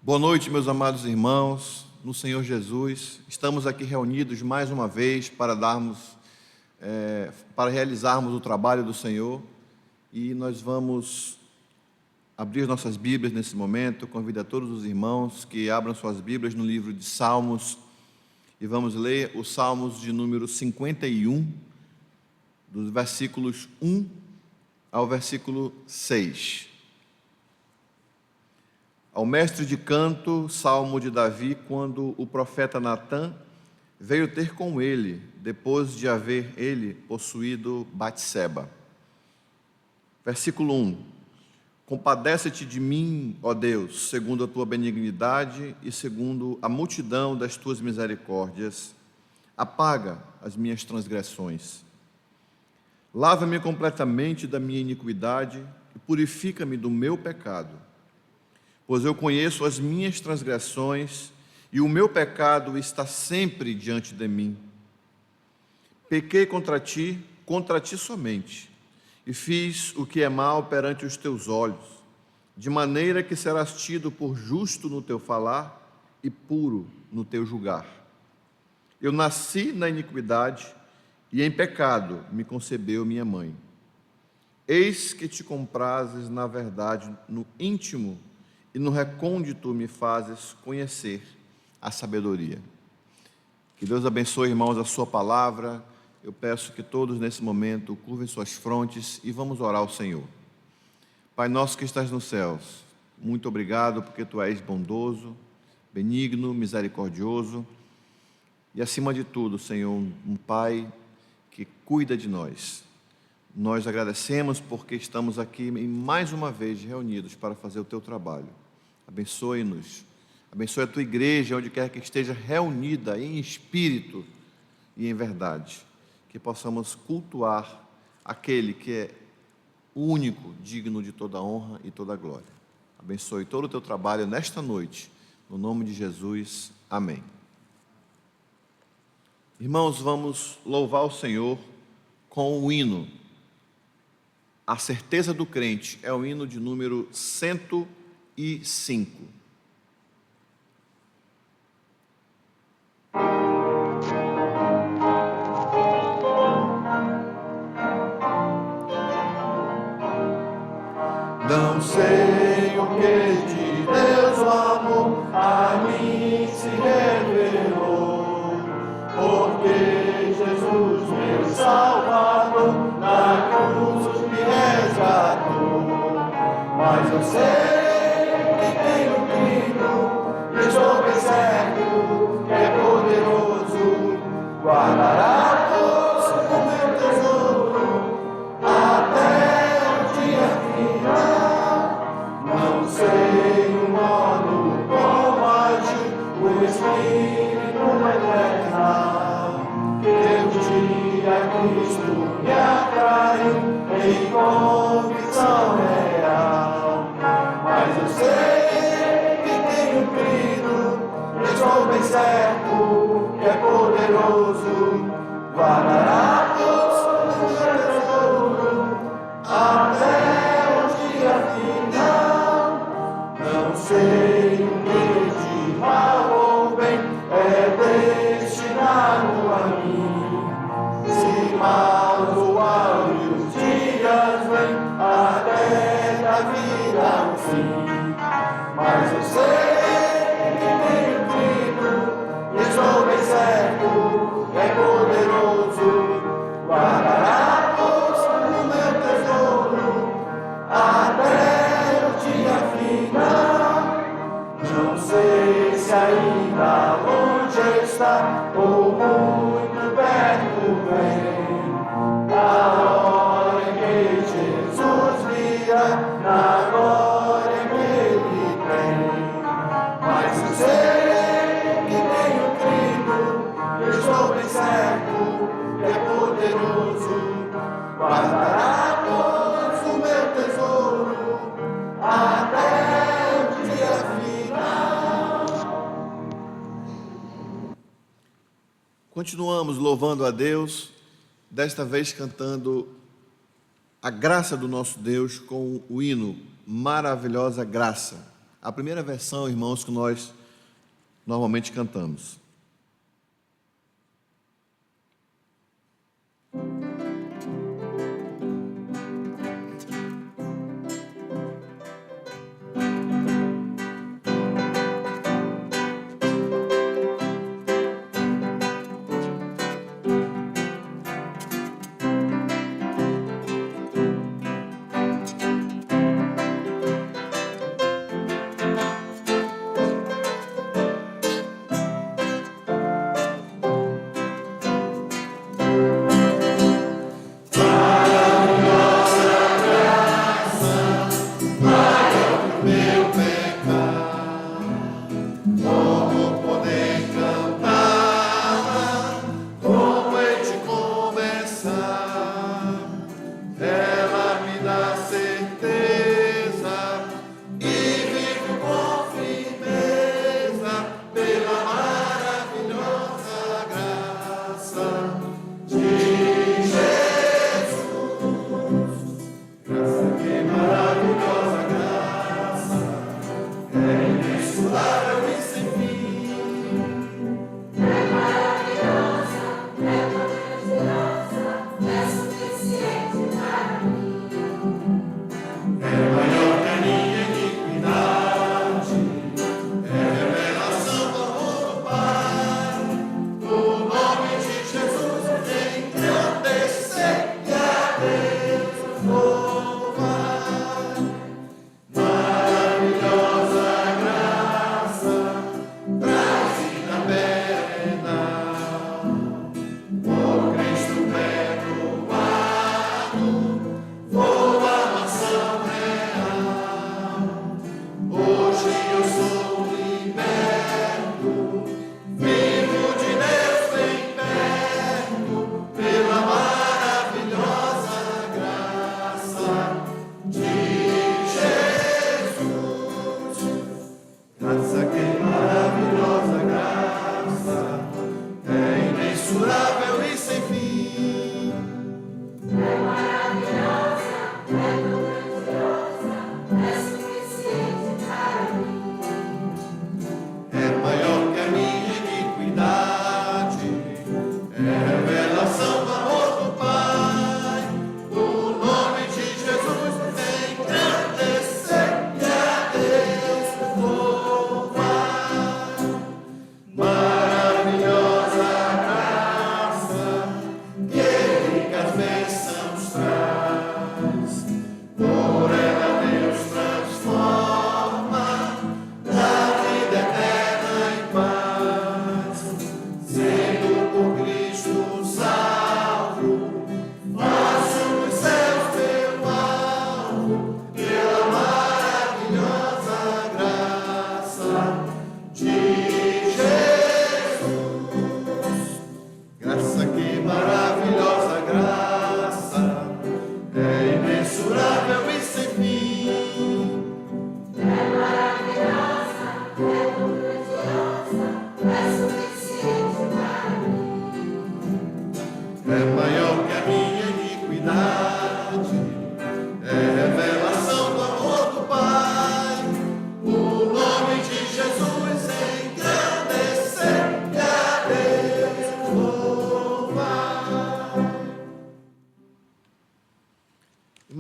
Boa noite, meus amados irmãos, no Senhor Jesus. Estamos aqui reunidos mais uma vez para realizarmos o trabalho do Senhor, e nós vamos abrir nossas Bíblias nesse momento. Convido a todos os irmãos que abram suas Bíblias no livro de Salmos, e vamos ler os Salmos de número 51, dos versículos 1 ao versículo 6. Ao mestre de canto, salmo de Davi, quando o profeta Natã veio ter com ele, depois de haver ele possuído Batseba. Versículo 1: Compadece-te de mim, ó Deus, segundo a tua benignidade e segundo a multidão das tuas misericórdias. Apaga as minhas transgressões. Lava-me completamente da minha iniquidade e purifica-me do meu pecado. Pois eu conheço as minhas transgressões e o meu pecado está sempre diante de mim. Pequei contra ti somente, e fiz o que é mal perante os teus olhos, de maneira que serás tido por justo no teu falar e puro no teu julgar. Eu nasci na iniquidade e em pecado me concebeu minha mãe. Eis que te comprases na verdade no íntimo, e no recôndito me fazes conhecer a sabedoria. Que Deus abençoe, irmãos, a sua palavra. Eu peço que todos nesse momento curvem suas frontes e vamos orar ao Senhor. Pai nosso que estás nos céus, muito obrigado porque Tu és bondoso, benigno, misericordioso e, acima de tudo, Senhor, um Pai que cuida de nós. Nós agradecemos porque estamos aqui mais uma vez reunidos para fazer o Teu trabalho. Abençoe-nos, abençoe a Tua igreja, onde quer que esteja reunida em espírito e em verdade, que possamos cultuar aquele que é o único digno de toda honra e toda glória. Abençoe todo o Teu trabalho nesta noite, no nome de Jesus, amém. Irmãos, vamos louvar o Senhor com o hino A Certeza do Crente. É o hino de número 105. Não sei o que de Deus o amor a mim se revelou, porque Jesus, meu Salvador, na cruz me resgatou. Mas eu sei que tenho crido, e estou bem certo que é poderoso, guardará todos o meu tesouro até o dia final. Não sei o modo como age o Espírito eterno, que um dia Cristo me atraiu em convicção real. Mas eu sei que tenho crido, estou bem certo que é poderoso, guardará todos o meu tesouro até o dia final. Não sei o que de mal ou bem é destinado a mim, se mal ou áureo os dias vêm até da vida ao fim. Mas eu sei que tenho crido, estou bem certo que é poderoso, guardará o meu tesouro até o dia final. Não sei se ainda longe está ou muito perto vem a hora em que Jesus virá, na glória que Ele tem. Mas eu sei que tenho crido, estou bem certo que é poderoso, guardará todos o meu tesouro até o dia final. Continuamos louvando a Deus, desta vez cantando a graça do nosso Deus com o hino Maravilhosa Graça. a primeira versão, irmãos, que nós normalmente cantamos.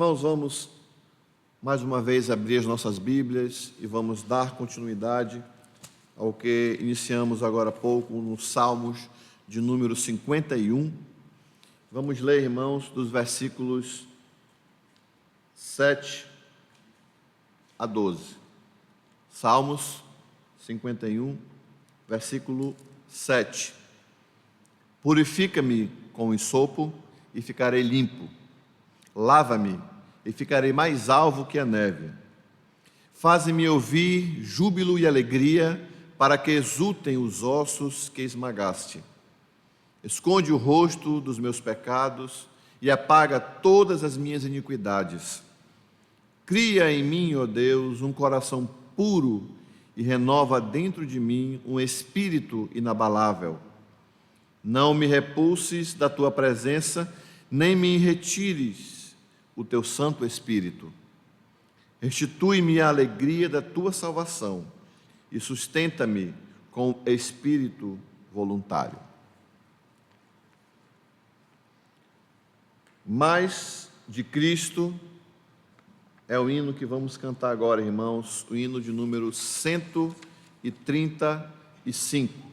Irmãos, vamos mais uma vez abrir as nossas Bíblias e vamos dar continuidade ao que iniciamos agora há pouco nos Salmos de número 51. Vamos ler, irmãos, dos versículos 7 a 12. Salmos 51, versículo 7. Purifica-me com hisopo e ficarei limpo. Lava-me e ficarei mais alvo que a neve. Faze-me ouvir júbilo e alegria, para que exultem os ossos que esmagaste. Esconde o rosto dos meus pecados e apaga todas as minhas iniquidades. Cria em mim, ó Deus, um coração puro e renova dentro de mim um espírito inabalável. Não me repulses da tua presença, nem me retires o teu Santo Espírito. Restitui-me a alegria da tua salvação e sustenta-me com espírito voluntário. Mais de Cristo é o hino que vamos cantar agora, irmãos, o hino de número 135.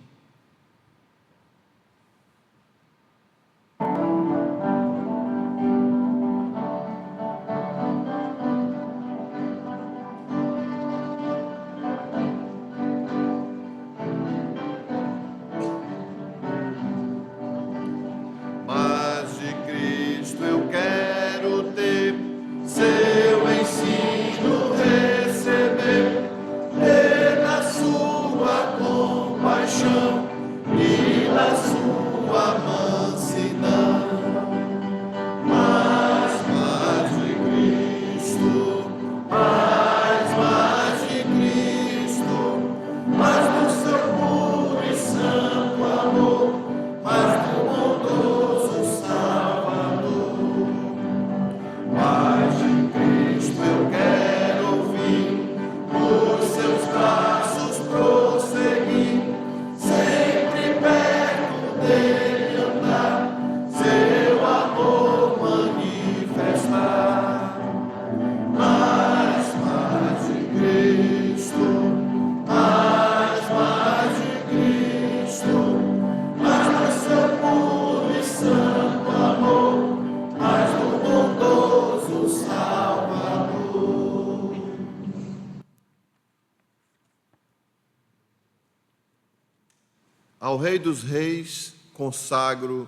Ao Rei dos Reis consagro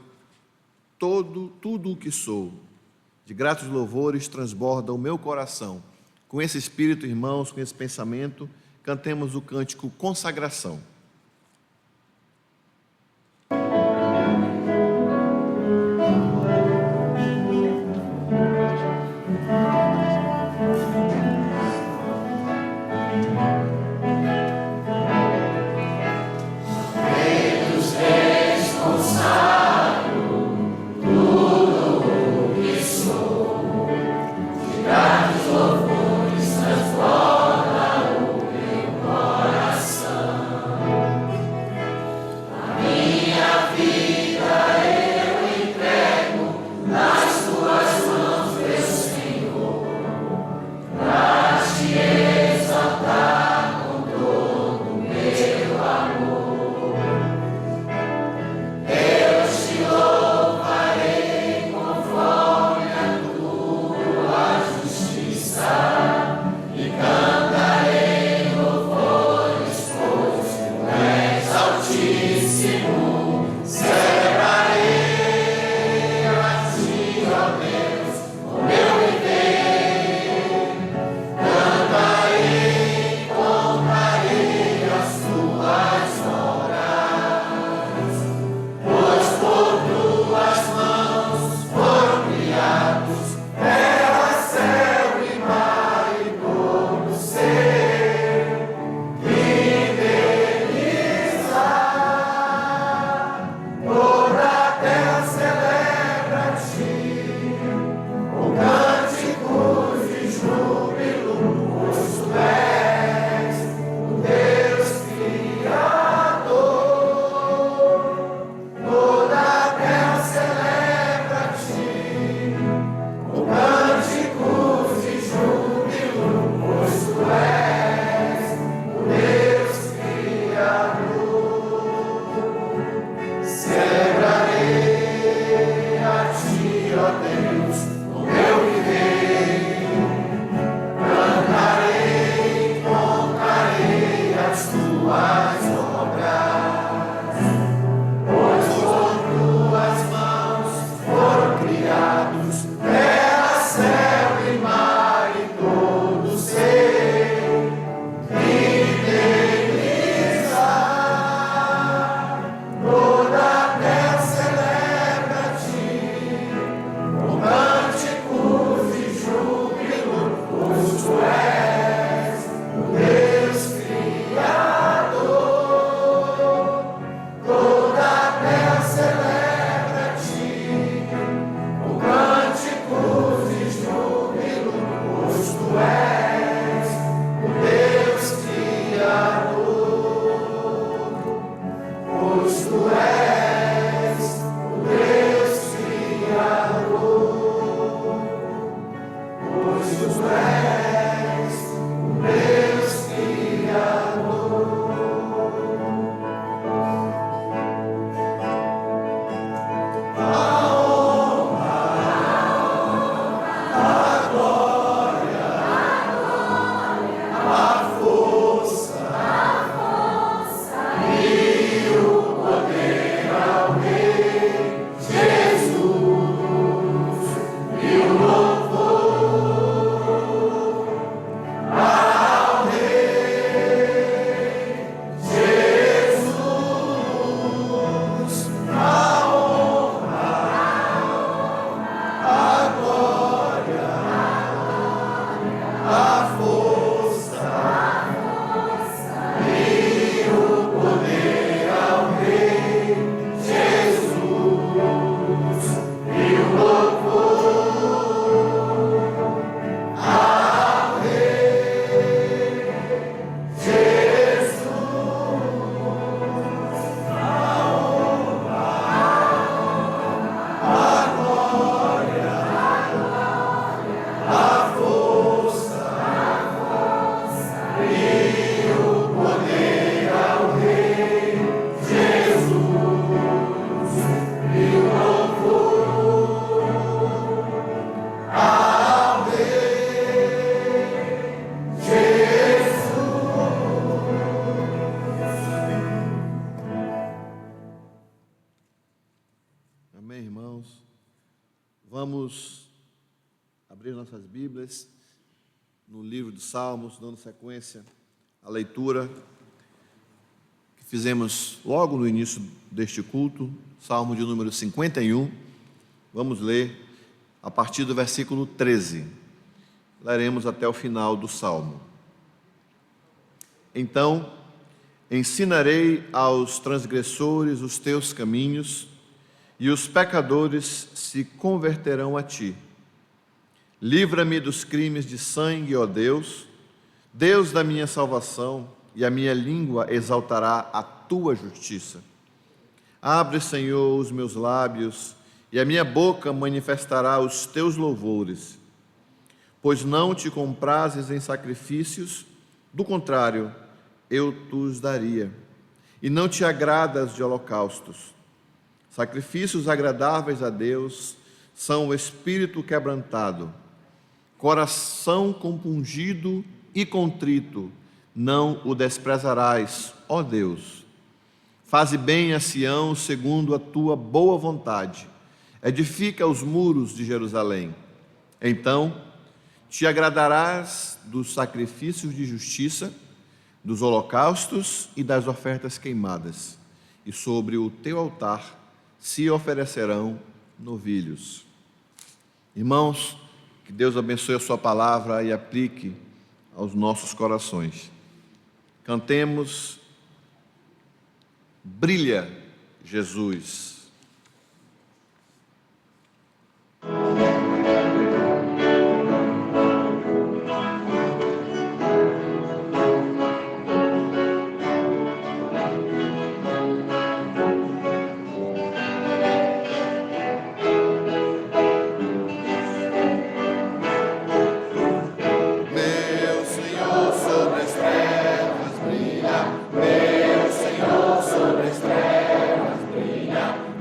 tudo o que sou. De gratos louvores transborda o meu coração. Com esse espírito, irmãos, com esse pensamento, cantemos o cântico Consagração. Louvores transborda o meu coração. Vamos abrir nossas Bíblias no livro dos Salmos, dando sequência à leitura que fizemos logo no início deste culto, Salmo de número 51. Vamos ler a partir do versículo 13. Leremos até o final do Salmo. Então, ensinarei aos transgressores os teus caminhos, e os pecadores se converterão a ti. Livra-me dos crimes de sangue, ó Deus, Deus da minha salvação, e a minha língua exaltará a tua justiça. Abre, Senhor, os meus lábios, e a minha boca manifestará os teus louvores. Pois não te comprases em sacrifícios, do contrário, eu te daria. E não te agradas de holocaustos. Sacrifícios agradáveis a Deus são o espírito quebrantado, coração compungido e contrito, não o desprezarás, ó Deus. Faze bem a Sião segundo a tua boa vontade, edifica os muros de Jerusalém. Então te agradarás dos sacrifícios de justiça, dos holocaustos e das ofertas queimadas, e sobre o teu altar se oferecerão novilhos. Irmãos, que Deus abençoe a sua palavra e aplique aos nossos corações. Cantemos Brilha, Jesus. Meu Senhor sobre as trevas brilha.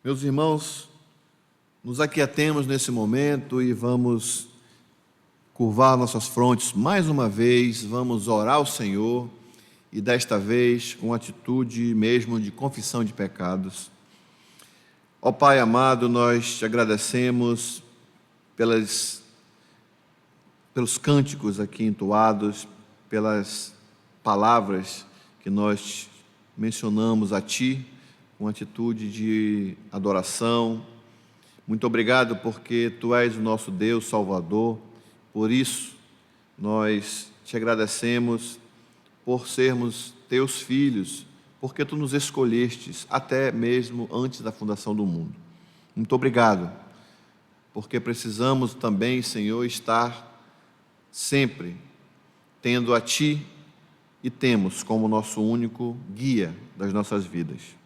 Meus irmãos, nos aquietemos nesse momento e vamos curvar nossas frontes mais uma vez, vamos orar ao Senhor e desta vez com atitude mesmo de confissão de pecados. Ó Pai amado, nós te agradecemos pelos cânticos aqui entoados, pelas palavras que nós mencionamos a Ti, com atitude de adoração. Muito obrigado porque Tu és o nosso Deus Salvador, por isso nós te agradecemos por sermos Teus filhos, porque Tu nos escolhestes até mesmo antes da fundação do mundo. Muito obrigado, porque precisamos também, Senhor, estar sempre tendo a Ti e temos como nosso único guia das nossas vidas.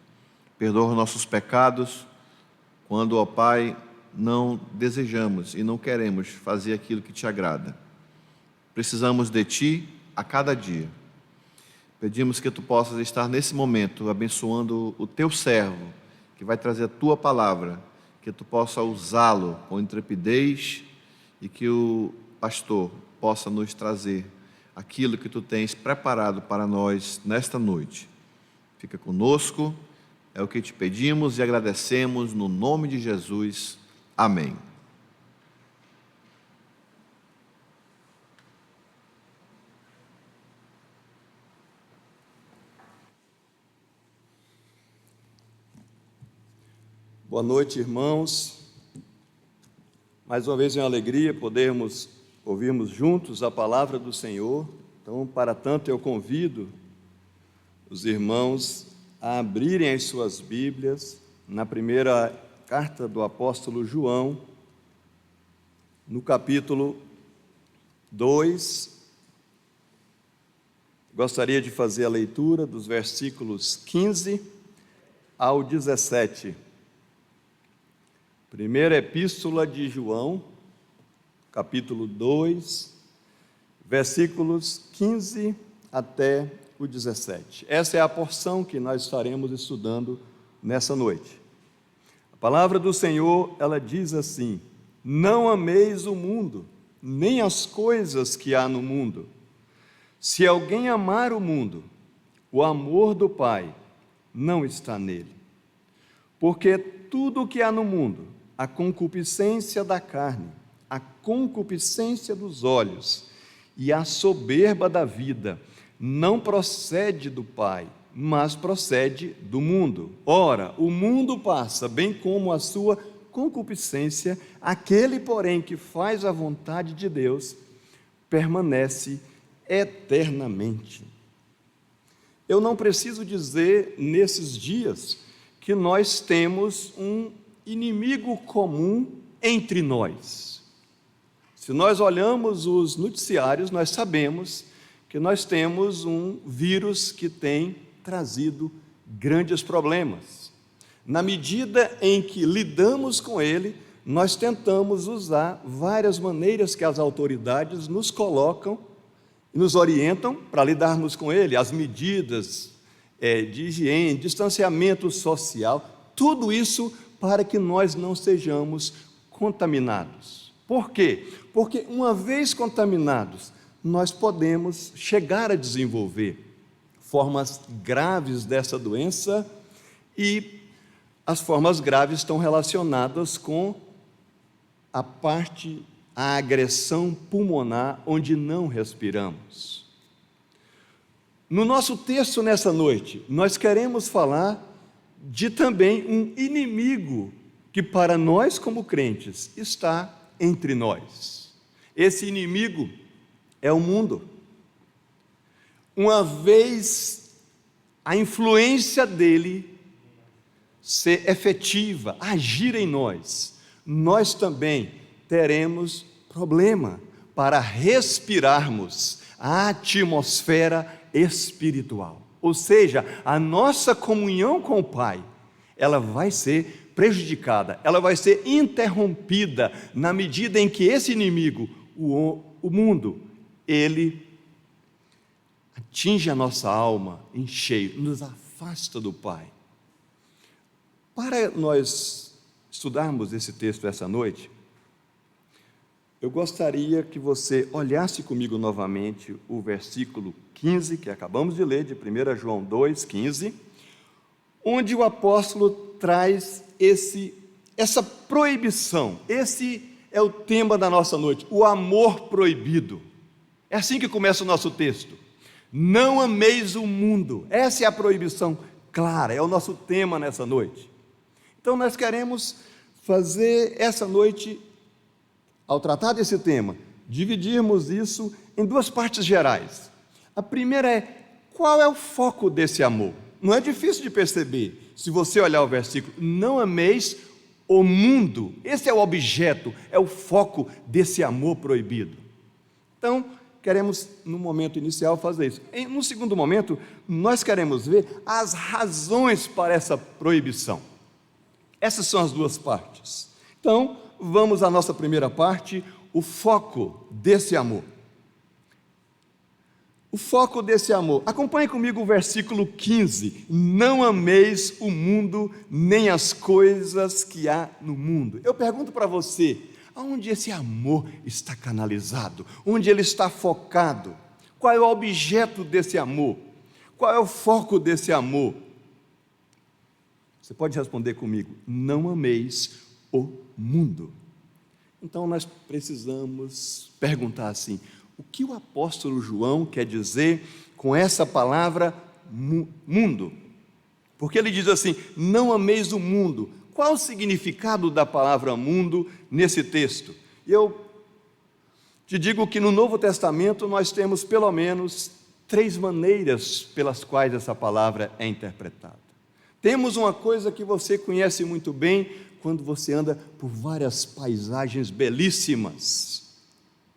Perdoa os nossos pecados quando, ó Pai, não desejamos e não queremos fazer aquilo que Te agrada. Precisamos de Ti a cada dia. Pedimos que Tu possas estar nesse momento abençoando o Teu servo, que vai trazer a Tua palavra, que Tu possa usá-lo com intrepidez e que o pastor possa nos trazer aquilo que Tu tens preparado para nós nesta noite. Fica conosco, é o que Te pedimos e agradecemos no nome de Jesus. Amém. Boa noite, irmãos. Mais uma vez é uma alegria podermos ouvirmos juntos a palavra do Senhor. Então, para tanto, eu convido os irmãos a abrirem as suas Bíblias na primeira carta do apóstolo João, no capítulo 2. Gostaria de fazer a leitura dos versículos 15 ao 17. Primeira epístola de João, capítulo 2, versículos 15 até o 17. Essa é a porção que nós estaremos estudando nessa noite. A palavra do Senhor, ela diz assim: não ameis o mundo, nem as coisas que há no mundo. Se alguém amar o mundo, o amor do Pai não está nele. Porque tudo o que há no mundo, a concupiscência da carne, a concupiscência dos olhos e a soberba da vida, não procede do Pai, mas procede do mundo. Ora, o mundo passa, bem como a sua concupiscência, aquele, porém, que faz a vontade de Deus, permanece eternamente. Eu não preciso dizer, nesses dias, que nós temos um inimigo comum entre nós. Se nós olhamos os noticiários, nós sabemos que nós temos um vírus que tem trazido grandes problemas. Na medida em que lidamos com ele, nós tentamos usar várias maneiras que as autoridades nos colocam, nos orientam para lidarmos com ele, as medidas de higiene, distanciamento social, tudo isso para que nós não sejamos contaminados. Por quê? Porque uma vez contaminados, nós podemos chegar a desenvolver formas graves dessa doença, e as formas graves estão relacionadas com a agressão pulmonar, onde não respiramos. No nosso texto nessa noite, nós queremos falar de também um inimigo que para nós como crentes está entre nós. Esse inimigo é o mundo. Uma vez a influência dele ser efetiva, agir em nós, nós também teremos problema para respirarmos a atmosfera espiritual. Ou seja, a nossa comunhão com o Pai, ela vai ser prejudicada, ela vai ser interrompida na medida em que esse inimigo, o mundo, ele atinge a nossa alma em cheio, nos afasta do Pai. Para nós estudarmos esse texto essa noite, eu gostaria que você olhasse comigo novamente o versículo 15, que acabamos de ler, de 1 João 2,15, onde o apóstolo traz essa proibição. Esse é o tema da nossa noite, o amor proibido. É assim que começa o nosso texto. Não ameis o mundo. Essa é a proibição clara, é o nosso tema nessa noite. Então nós queremos fazer essa noite, ao tratar desse tema, dividirmos isso em duas partes gerais. A primeira é, qual é o foco desse amor? Não é difícil de perceber, se você olhar o versículo, não ameis o mundo. Esse é o objeto, é o foco desse amor proibido. Então, queremos, no momento inicial, fazer isso. No segundo momento, nós queremos ver as razões para essa proibição. Essas são as duas partes. Então, vamos à nossa primeira parte, o foco desse amor. O foco desse amor. Acompanhe comigo o versículo 15. Não ameis o mundo, nem as coisas que há no mundo. Eu pergunto para você, aonde esse amor está canalizado? Onde ele está focado? Qual é o objeto desse amor? Qual é o foco desse amor? Você pode responder comigo, não ameis o mundo. Então nós precisamos perguntar assim, o que o apóstolo João quer dizer com essa palavra mundo? Porque ele diz assim, não ameis o mundo. Qual o significado da palavra mundo nesse texto? Eu te digo que no Novo Testamento nós temos pelo menos 3 maneiras pelas quais essa palavra é interpretada. Temos uma coisa que você conhece muito bem quando você anda por várias paisagens belíssimas.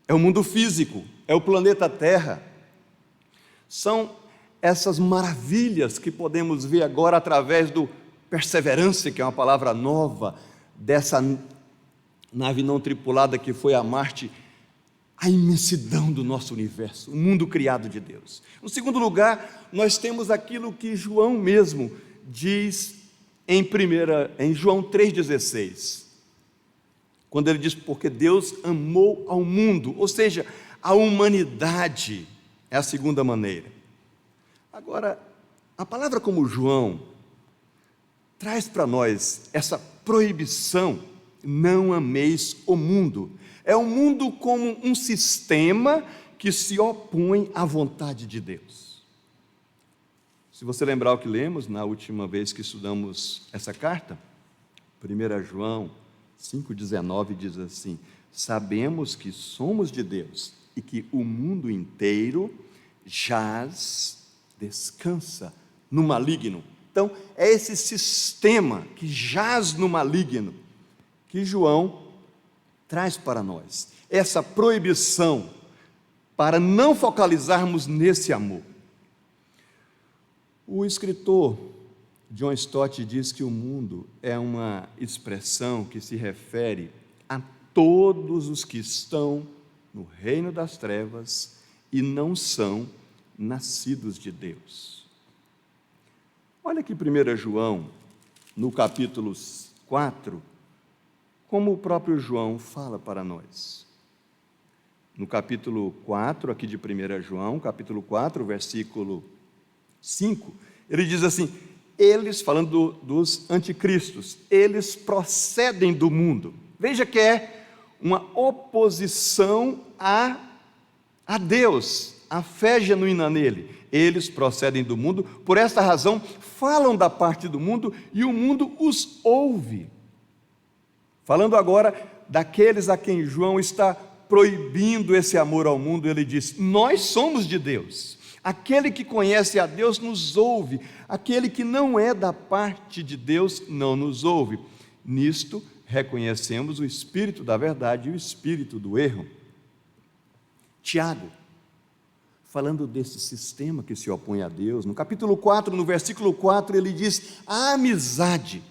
É o mundo físico, é o planeta Terra. São essas maravilhas que podemos ver agora através do Perseverance, que é uma palavra nova, dessa nave não tripulada que foi a Marte, a imensidão do nosso universo, o mundo criado de Deus. No segundo lugar, nós temos aquilo que João mesmo diz em João 3,16, quando ele diz, porque Deus amou ao mundo, ou seja, a humanidade, é a segunda maneira. Agora, a palavra como João traz para nós essa proibição, não ameis o mundo. É o mundo como um sistema que se opõe à vontade de Deus. Se você lembrar o que lemos na última vez que estudamos essa carta, 1 João 5,19 diz assim, sabemos que somos de Deus e que o mundo inteiro descansa no maligno. Então, é esse sistema que jaz no maligno que João traz para nós. Essa proibição para não focalizarmos nesse amor. O escritor John Stott diz que o mundo é uma expressão que se refere a todos os que estão no reino das trevas e não são nascidos de Deus. Olha aqui 1 João, no capítulo 4, como o próprio João fala para nós. No capítulo 4, aqui de 1 João, capítulo 4, versículo 5, ele diz assim, eles, falando dos anticristos, eles procedem do mundo. Veja que é uma oposição a Deus, a fé genuína nele. Eles procedem do mundo, por esta razão falam da parte do mundo e o mundo os ouve. Falando agora daqueles a quem João está proibindo esse amor ao mundo, ele diz, nós somos de Deus. Aquele que conhece a Deus nos ouve, aquele que não é da parte de Deus não nos ouve. Nisto reconhecemos o espírito da verdade e o espírito do erro. Tiago, falando desse sistema que se opõe a Deus, no capítulo 4, no versículo 4, ele diz, a amizade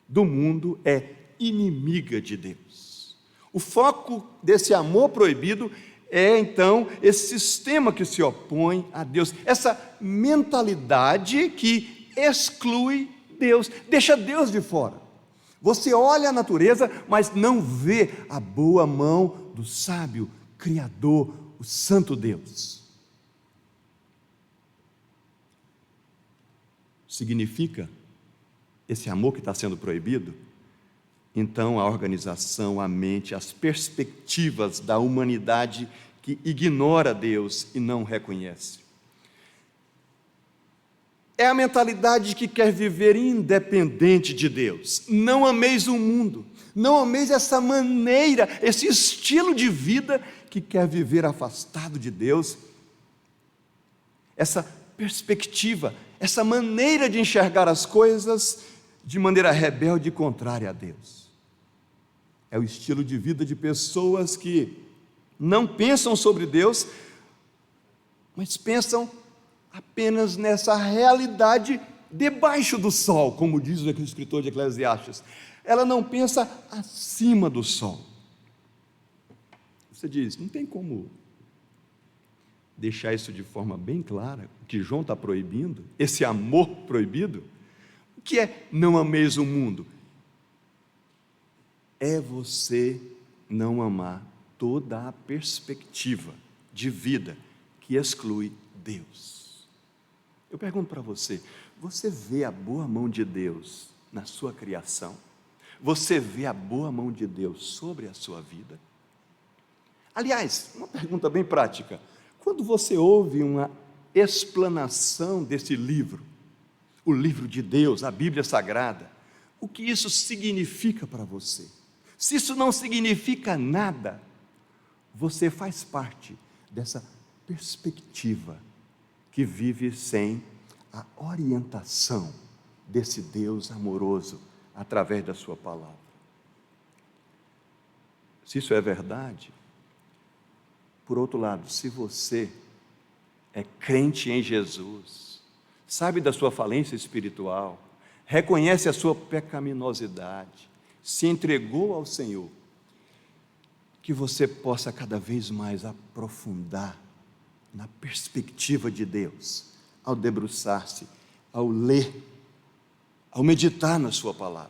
do mundo é inimiga de Deus. O foco desse amor proibido é então esse sistema que se opõe a Deus, essa mentalidade que exclui Deus, deixa Deus de fora. Você olha a natureza, mas não vê a boa mão do sábio Criador, o Santo Deus. Significa esse amor que está sendo proibido? Então a organização, a mente, as perspectivas da humanidade que ignora Deus e não reconhece. É a mentalidade que quer viver independente de Deus. Não ameis o mundo, não ameis essa maneira, esse estilo de vida que quer viver afastado de Deus. Essa perspectiva, essa maneira de enxergar as coisas de maneira rebelde e contrária a Deus. É o estilo de vida de pessoas que não pensam sobre Deus, mas pensam apenas nessa realidade debaixo do sol, como diz o escritor de Eclesiastes. Ela não pensa acima do sol. Você diz, não tem como deixar isso de forma bem clara, o que João está proibindo, esse amor proibido? O que é não ameis o mundo? É você não amar toda a perspectiva de vida que exclui Deus. Eu pergunto para você, você vê a boa mão de Deus na sua criação? Você vê a boa mão de Deus sobre a sua vida? Aliás, uma pergunta bem prática, quando você ouve uma explanação desse livro, o livro de Deus, a Bíblia Sagrada, o que isso significa para você? Se isso não significa nada, você faz parte dessa perspectiva que vive sem a orientação desse Deus amoroso através da sua palavra. Se isso é verdade, por outro lado, se você é crente em Jesus, sabe da sua falência espiritual, reconhece a sua pecaminosidade, se entregou ao Senhor, que você possa cada vez mais aprofundar na perspectiva de Deus, ao debruçar-se, ao ler, ao meditar na sua palavra.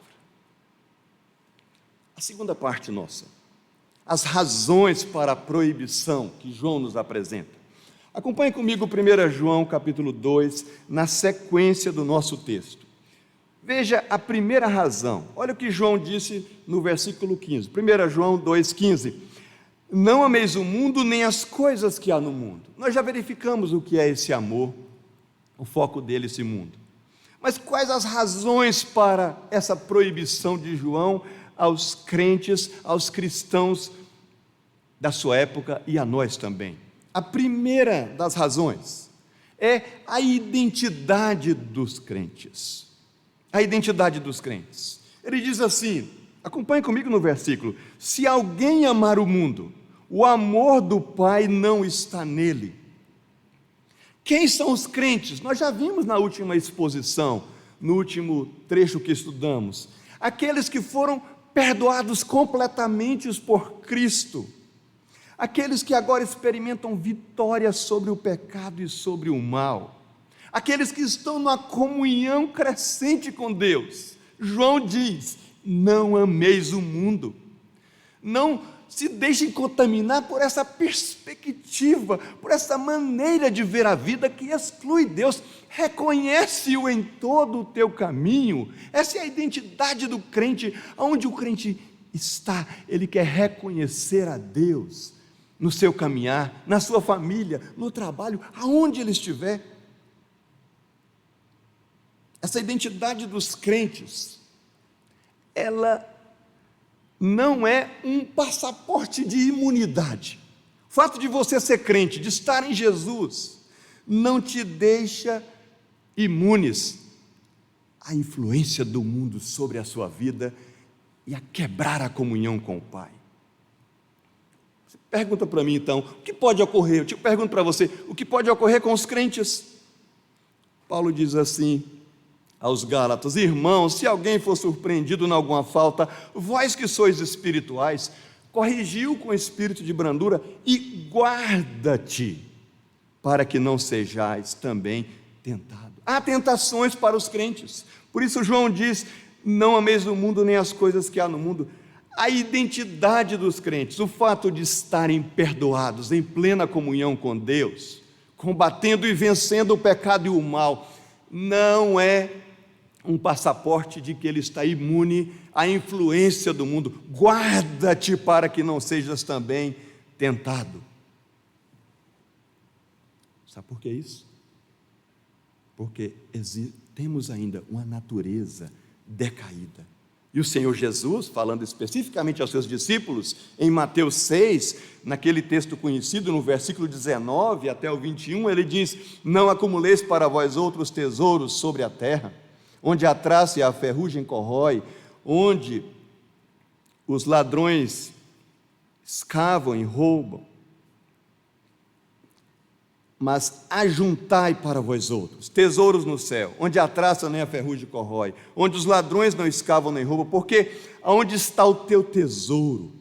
A segunda parte nossa, as razões para a proibição que João nos apresenta. Acompanhe comigo 1 João capítulo 2, na sequência do nosso texto. Veja a primeira razão, olha o que João disse no versículo 15, 1 João 2,15. Não ameis o mundo nem as coisas que há no mundo. Nós já verificamos o que é esse amor, o foco dele, esse mundo. Mas quais as razões para essa proibição de João aos crentes, aos cristãos da sua época e a nós também? A primeira das razões é a identidade dos crentes. A identidade dos crentes. Ele diz assim, acompanhe comigo no versículo: se alguém amar o mundo, o amor do Pai não está nele. Quem são os crentes? Nós já vimos na última exposição, no último trecho que estudamos, aqueles que foram perdoados completamente por Cristo, aqueles que agora experimentam vitória sobre o pecado e sobre o mal, aqueles que estão numa comunhão crescente com Deus. João diz, não ameis o mundo, não se deixem contaminar por essa perspectiva, por essa maneira de ver a vida que exclui Deus. Reconhece-o em todo o teu caminho. Essa é a identidade do crente. Onde o crente está, ele quer reconhecer a Deus no seu caminhar, na sua família, no trabalho, aonde ele estiver. Essa identidade dos crentes, ela não é um passaporte de imunidade. O fato de você ser crente, de estar em Jesus, não te deixa imunes à influência do mundo sobre a sua vida e a quebrar a comunhão com o Pai. Você pergunta para mim então, o que pode ocorrer? Eu te pergunto para você, o que pode ocorrer com os crentes? Paulo diz assim aos Gálatas: irmãos, se alguém for surpreendido em alguma falta, vós que sois espirituais, corrigiu com espírito de brandura e guarda-te, para que não sejais também tentado. Há tentações para os crentes, Por isso João diz: não ameis o mundo nem as coisas que há no mundo. A identidade dos crentes, o fato de estarem perdoados, em plena comunhão com Deus, combatendo e vencendo o pecado e o mal, não é um passaporte de que ele está imune à influência do mundo. Guarda-te para que não sejas também tentado. Sabe por que isso? Porque temos ainda uma natureza decaída. E o Senhor Jesus, falando especificamente aos seus discípulos, em Mateus 6, naquele texto conhecido, no versículo 19 até o 21, ele diz: não acumuleis para vós outros tesouros sobre a terra, onde a traça e a ferrugem corrói, onde os ladrões escavam e roubam, mas ajuntai para vós outros tesouros no céu, onde a traça nem a ferrugem corrói, onde os ladrões não escavam nem roubam, porque aonde está o teu tesouro,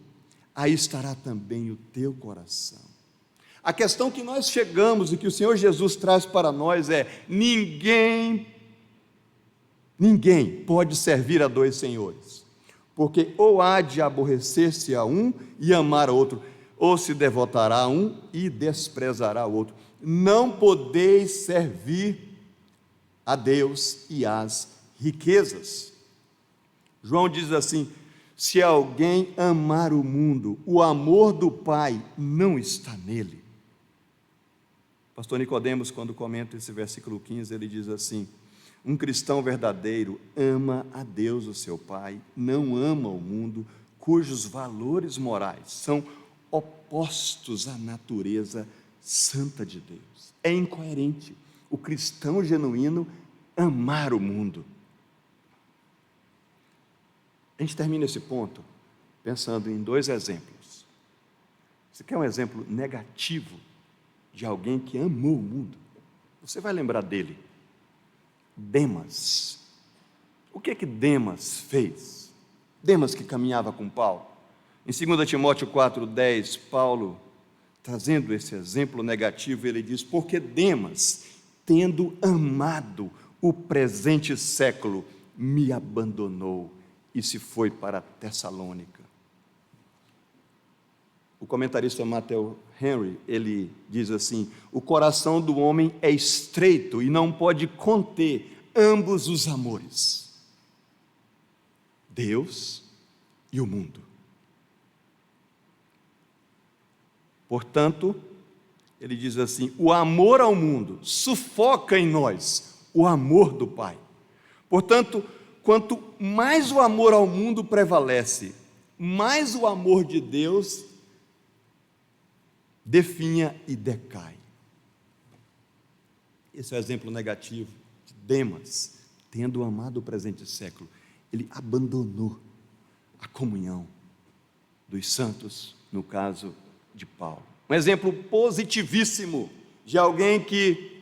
aí estará também o teu coração. A questão que nós chegamos e que o Senhor Jesus traz para nós é: ninguém pode servir a dois senhores, porque ou há de aborrecer-se a um e amar a outro, ou se devotará a um e desprezará o outro. Não podeis servir a Deus e às riquezas. João diz assim: se alguém amar o mundo, o amor do Pai não está nele. Pastor Nicodemos, quando comenta esse versículo 15, ele diz assim: um cristão verdadeiro ama a Deus, o seu Pai, não ama o mundo, cujos valores morais são opostos à natureza santa de Deus. É incoerente o cristão genuíno amar o mundo. A gente termina esse ponto pensando em dois exemplos. Você quer um exemplo negativo de alguém que amou o mundo? Você vai lembrar dele, Demas. O que Demas fez? Demas, que caminhava com Paulo. Em 2 Timóteo 4,10, Paulo, trazendo esse exemplo negativo, ele diz: porque Demas, tendo amado o presente século, me abandonou e se foi para Tessalônica. O comentarista Matthew Henry, ele diz assim: o coração do homem é estreito e não pode conter ambos os amores, Deus e o mundo. Portanto, ele diz assim: o amor ao mundo sufoca em nós o amor do Pai. Portanto, quanto mais o amor ao mundo prevalece, mais o amor de Deus definha e decai. Esse é o exemplo negativo de Demas, tendo amado o presente século. Ele abandonou a comunhão dos santos, no caso de Paulo. Um exemplo positivíssimo de alguém que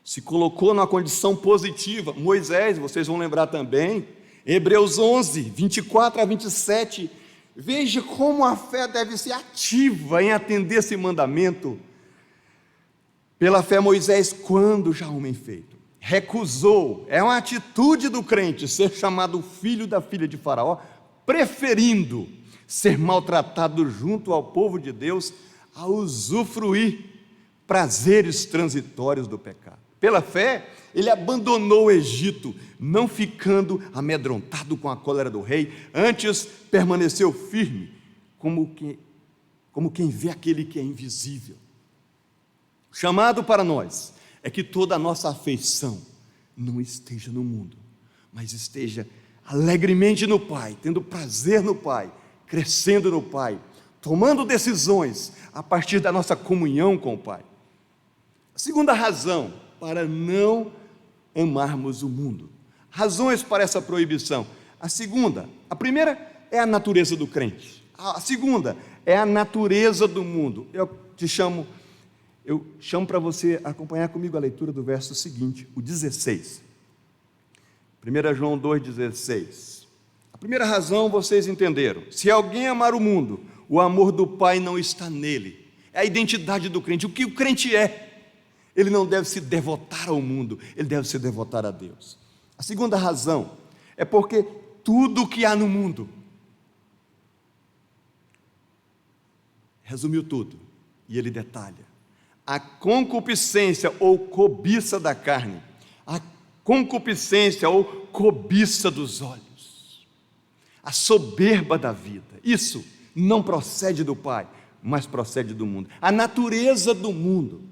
se colocou numa condição positiva, Moisés, vocês vão lembrar também, Hebreus 11, 24 a 27, veja como a fé deve ser ativa em atender esse mandamento. Pela fé Moisés, quando já homem feito, recusou, é uma atitude do crente, ser chamado filho da filha de Faraó, preferindo ser maltratado junto ao povo de Deus, a usufruir prazeres transitórios do pecado. Pela fé, ele abandonou o Egito, não ficando amedrontado com a cólera do rei, antes permaneceu firme, como quem vê aquele que é invisível. O chamado para nós é que toda a nossa afeição não esteja no mundo, mas esteja alegremente no Pai, tendo prazer no Pai, crescendo no Pai, tomando decisões a partir da nossa comunhão com o Pai. A segunda razão para não amarmos o mundo, razões para essa proibição. A primeira é a natureza do crente, a segunda é a natureza do mundo. Eu chamo para você acompanhar comigo a leitura do verso seguinte, o 16, 1 João 2,16. A primeira razão vocês entenderam: se alguém amar o mundo, o amor do Pai não está nele. É a identidade do crente, o que o crente é. Ele não deve se devotar ao mundo, ele deve se devotar a Deus. A segunda razão é porque tudo que há no mundo, resumiu tudo, e ele detalha: a concupiscência ou cobiça da carne, a concupiscência ou cobiça dos olhos, a soberba da vida, isso não procede do Pai, mas procede do mundo. A natureza do mundo,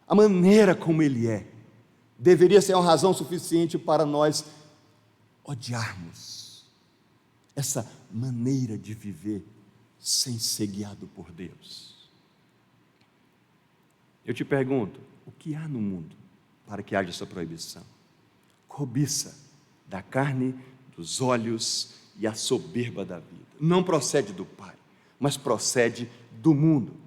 a maneira como ele é, deveria ser uma razão suficiente para nós odiarmos essa maneira de viver sem ser guiado por Deus. Eu te pergunto, o que há no mundo para que haja essa proibição? Cobiça da carne, dos olhos e a soberba da vida. Não procede do Pai, mas procede do mundo.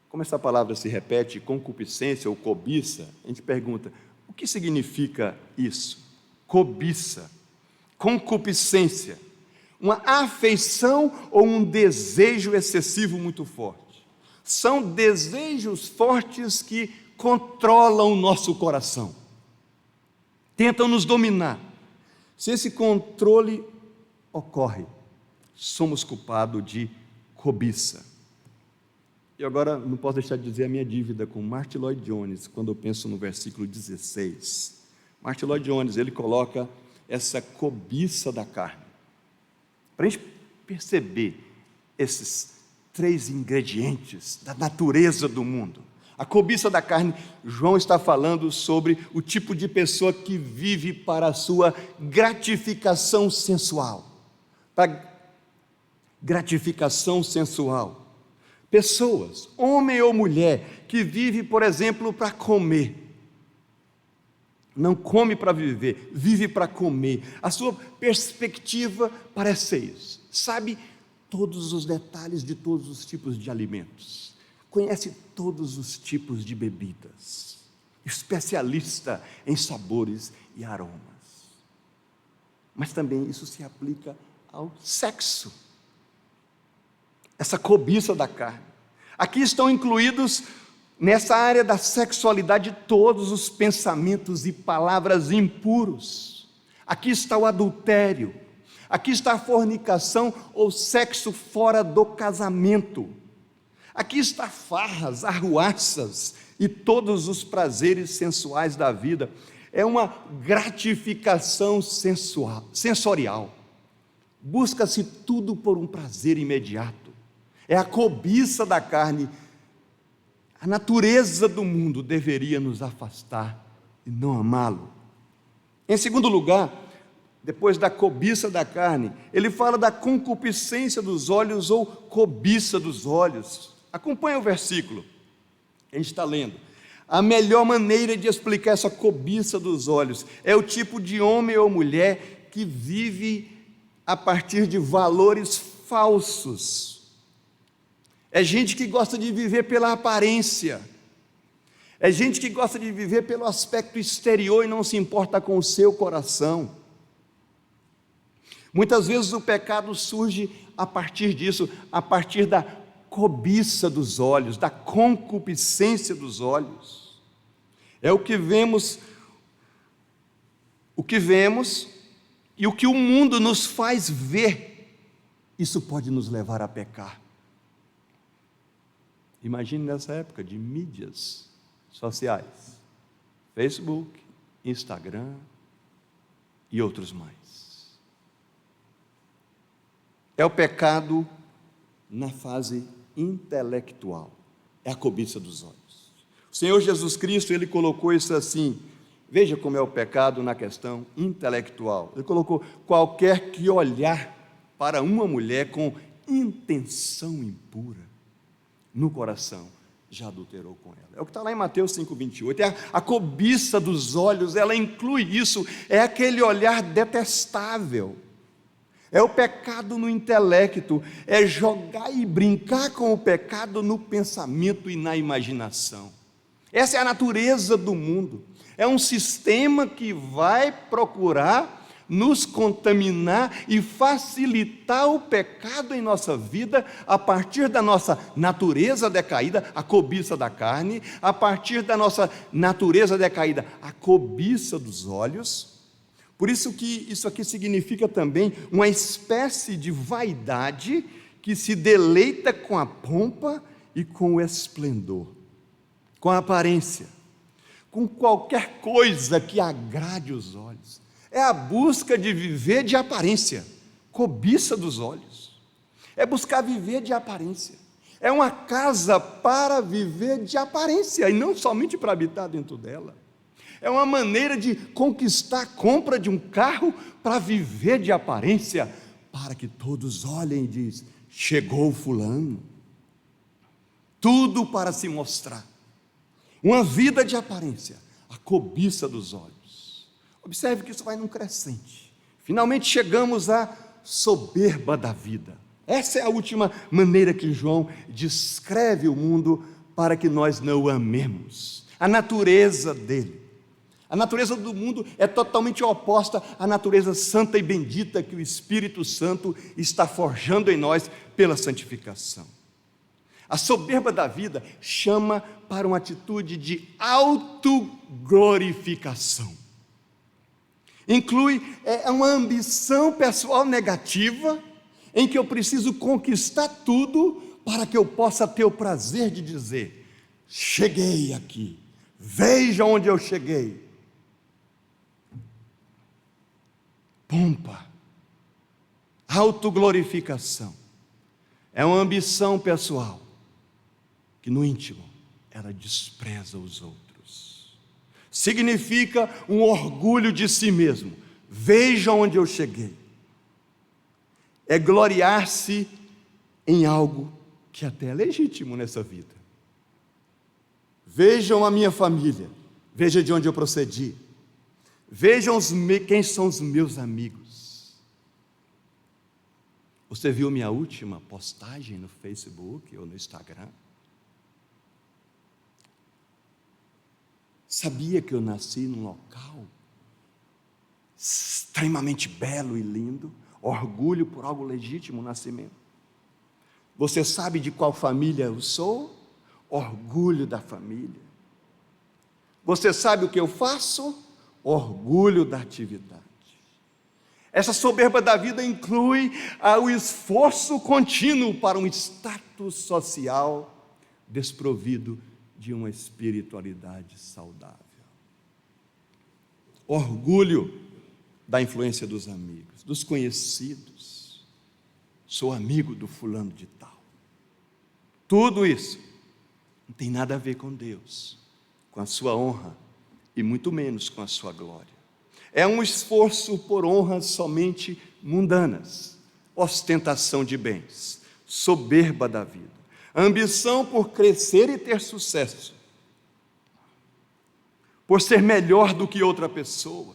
Como essa palavra se repete, concupiscência ou cobiça, a gente pergunta, o que significa isso? Cobiça, concupiscência, uma afeição ou um desejo excessivo muito forte. São desejos fortes que controlam o nosso coração, tentam nos dominar. Se esse controle ocorre, somos culpados de cobiça. E agora não posso deixar de dizer a minha dívida com Martyn Lloyd-Jones, quando eu penso no versículo 16. Martyn Lloyd-Jones, ele coloca essa cobiça da carne. Para a gente perceber esses 3 ingredientes da natureza do mundo. A cobiça da carne, João está falando sobre o tipo de pessoa que vive para a sua gratificação sensual. Para gratificação sensual. Pessoas, homem ou mulher, que vive, por exemplo, para comer. Não come para viver, vive para comer. A sua perspectiva parece ser isso. Sabe todos os detalhes de todos os tipos de alimentos. Conhece todos os tipos de bebidas. Especialista em sabores e aromas. Mas também isso se aplica ao sexo. Essa cobiça da carne. Aqui estão incluídos, nessa área da sexualidade, todos os pensamentos e palavras impuros. Aqui está o adultério. Aqui está a fornicação ou sexo fora do casamento. Aqui está farras, arruaças e todos os prazeres sensuais da vida. É uma gratificação sensorial. Busca-se tudo por um prazer imediato. É a cobiça da carne. A natureza do mundo deveria nos afastar e não amá-lo. Em segundo lugar, depois da cobiça da carne, ele fala da concupiscência dos olhos ou cobiça dos olhos. Acompanha o versículo, a gente está lendo. A melhor maneira de explicar essa cobiça dos olhos é o tipo de homem ou mulher que vive a partir de valores falsos. É gente que gosta de viver pela aparência. É gente que gosta de viver pelo aspecto exterior e não se importa com o seu coração. Muitas vezes o pecado surge a partir disso, a partir da cobiça dos olhos, da concupiscência dos olhos. É o que vemos e o que o mundo nos faz ver, isso pode nos levar a pecar. Imagine nessa época de mídias sociais, Facebook, Instagram e outros mais. É o pecado na fase intelectual, é a cobiça dos olhos. O Senhor Jesus Cristo, ele colocou isso assim, veja como é o pecado na questão intelectual. Ele colocou: qualquer que olhar para uma mulher com intenção impura no coração, já adulterou com ela. É o que está lá em Mateus 5,28. É a cobiça dos olhos, ela inclui isso, é aquele olhar detestável. É o pecado no intelecto, é jogar e brincar com o pecado no pensamento e na imaginação. Essa é a natureza do mundo. É um sistema que vai procurar nos contaminar e facilitar o pecado em nossa vida a partir da nossa natureza decaída, a cobiça da carne, a partir da nossa natureza decaída, a cobiça dos olhos. Por isso que isso aqui significa também uma espécie de vaidade que se deleita com a pompa e com o esplendor, com a aparência, com qualquer coisa que agrade os olhos. É a busca de viver de aparência, cobiça dos olhos. É buscar viver de aparência. É uma casa para viver de aparência e não somente para habitar dentro dela. É uma maneira de conquistar a compra de um carro para viver de aparência, para que todos olhem e dizem: chegou fulano. Tudo para se mostrar. Uma vida de aparência, a cobiça dos olhos. Observe que isso vai num crescente. Finalmente chegamos à soberba da vida. Essa é a última maneira que João descreve o mundo para que nós não o amemos. A natureza dele. A natureza do mundo é totalmente oposta à natureza santa e bendita que o Espírito Santo está forjando em nós pela santificação. A soberba da vida chama para uma atitude de autoglorificação. Inclui uma ambição pessoal negativa, em que eu preciso conquistar tudo para que eu possa ter o prazer de dizer: cheguei aqui, veja onde eu cheguei. Pompa, autoglorificação, é uma ambição pessoal, que no íntimo ela despreza os outros. Significa um orgulho de si mesmo. Veja onde eu cheguei. É gloriar-se em algo que até é legítimo nessa vida. Vejam a minha família, veja de onde eu procedi, vejam quem são os meus amigos. Você viu minha última postagem no Facebook ou no Instagram? Sabia que eu nasci num local extremamente belo e lindo? Orgulho por algo legítimo, nascimento. Você sabe de qual família eu sou? Orgulho da família. Você sabe o que eu faço? Orgulho da atividade. Essa soberba da vida inclui o esforço contínuo para um status social desprovido de uma espiritualidade saudável. Orgulho da influência dos amigos, dos conhecidos. Sou amigo do fulano de tal. Tudo isso não tem nada a ver com Deus, com a sua honra e muito menos com a sua glória. É um esforço por honras somente mundanas, ostentação de bens, soberba da vida, ambição por crescer e ter sucesso, por ser melhor do que outra pessoa.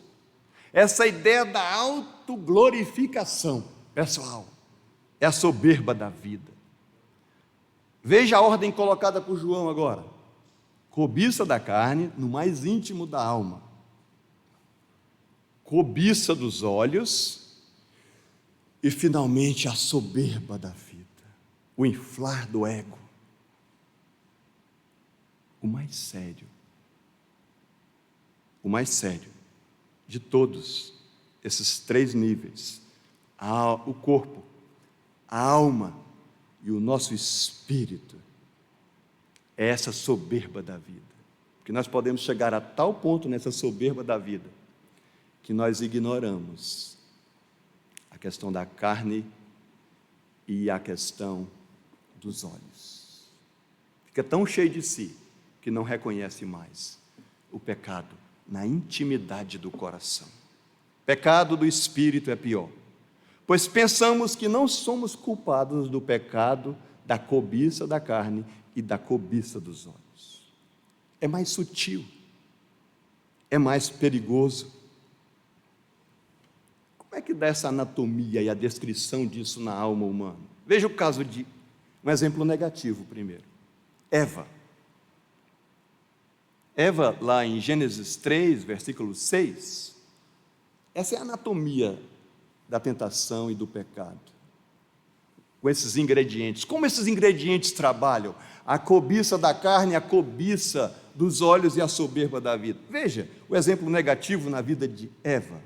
Essa ideia da autoglorificação pessoal é a soberba da vida. Veja a ordem colocada por João agora: cobiça da carne no mais íntimo da alma, cobiça dos olhos e finalmente a soberba da vida, o inflar do ego. O mais sério de todos esses três níveis, o corpo, a alma e o nosso espírito, é essa soberba da vida. Porque nós podemos chegar a tal ponto nessa soberba da vida, que nós ignoramos a questão da carne e a questão dos olhos. Fica tão cheio de si, que não reconhece mais o pecado na intimidade do coração. Pecado do espírito é pior, pois pensamos que não somos culpados do pecado da cobiça da carne e da cobiça dos olhos. É mais sutil, é mais perigoso. Como é que dá essa anatomia e a descrição disso na alma humana? Veja o caso de um exemplo negativo primeiro. Eva, lá em Gênesis 3, versículo 6, Essa é a anatomia da tentação e do pecado, com esses ingredientes. Como esses ingredientes trabalham? A cobiça da carne, a cobiça dos olhos e a soberba da vida. Veja o exemplo negativo na vida de Eva.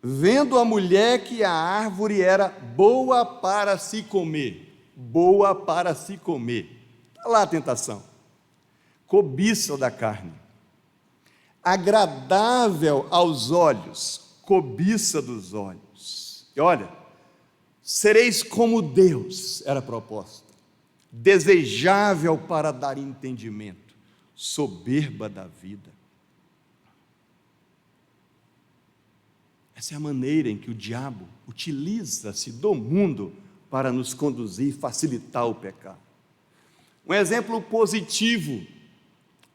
Vendo a mulher que a árvore era boa para se comer, boa para se comer. Está lá a tentação. Cobiça da carne. Agradável aos olhos, cobiça dos olhos. E olha, sereis como Deus, era a proposta. Desejável para dar entendimento, soberba da vida. Essa é a maneira em que o diabo utiliza-se do mundo para nos conduzir e facilitar o pecado. Um exemplo positivo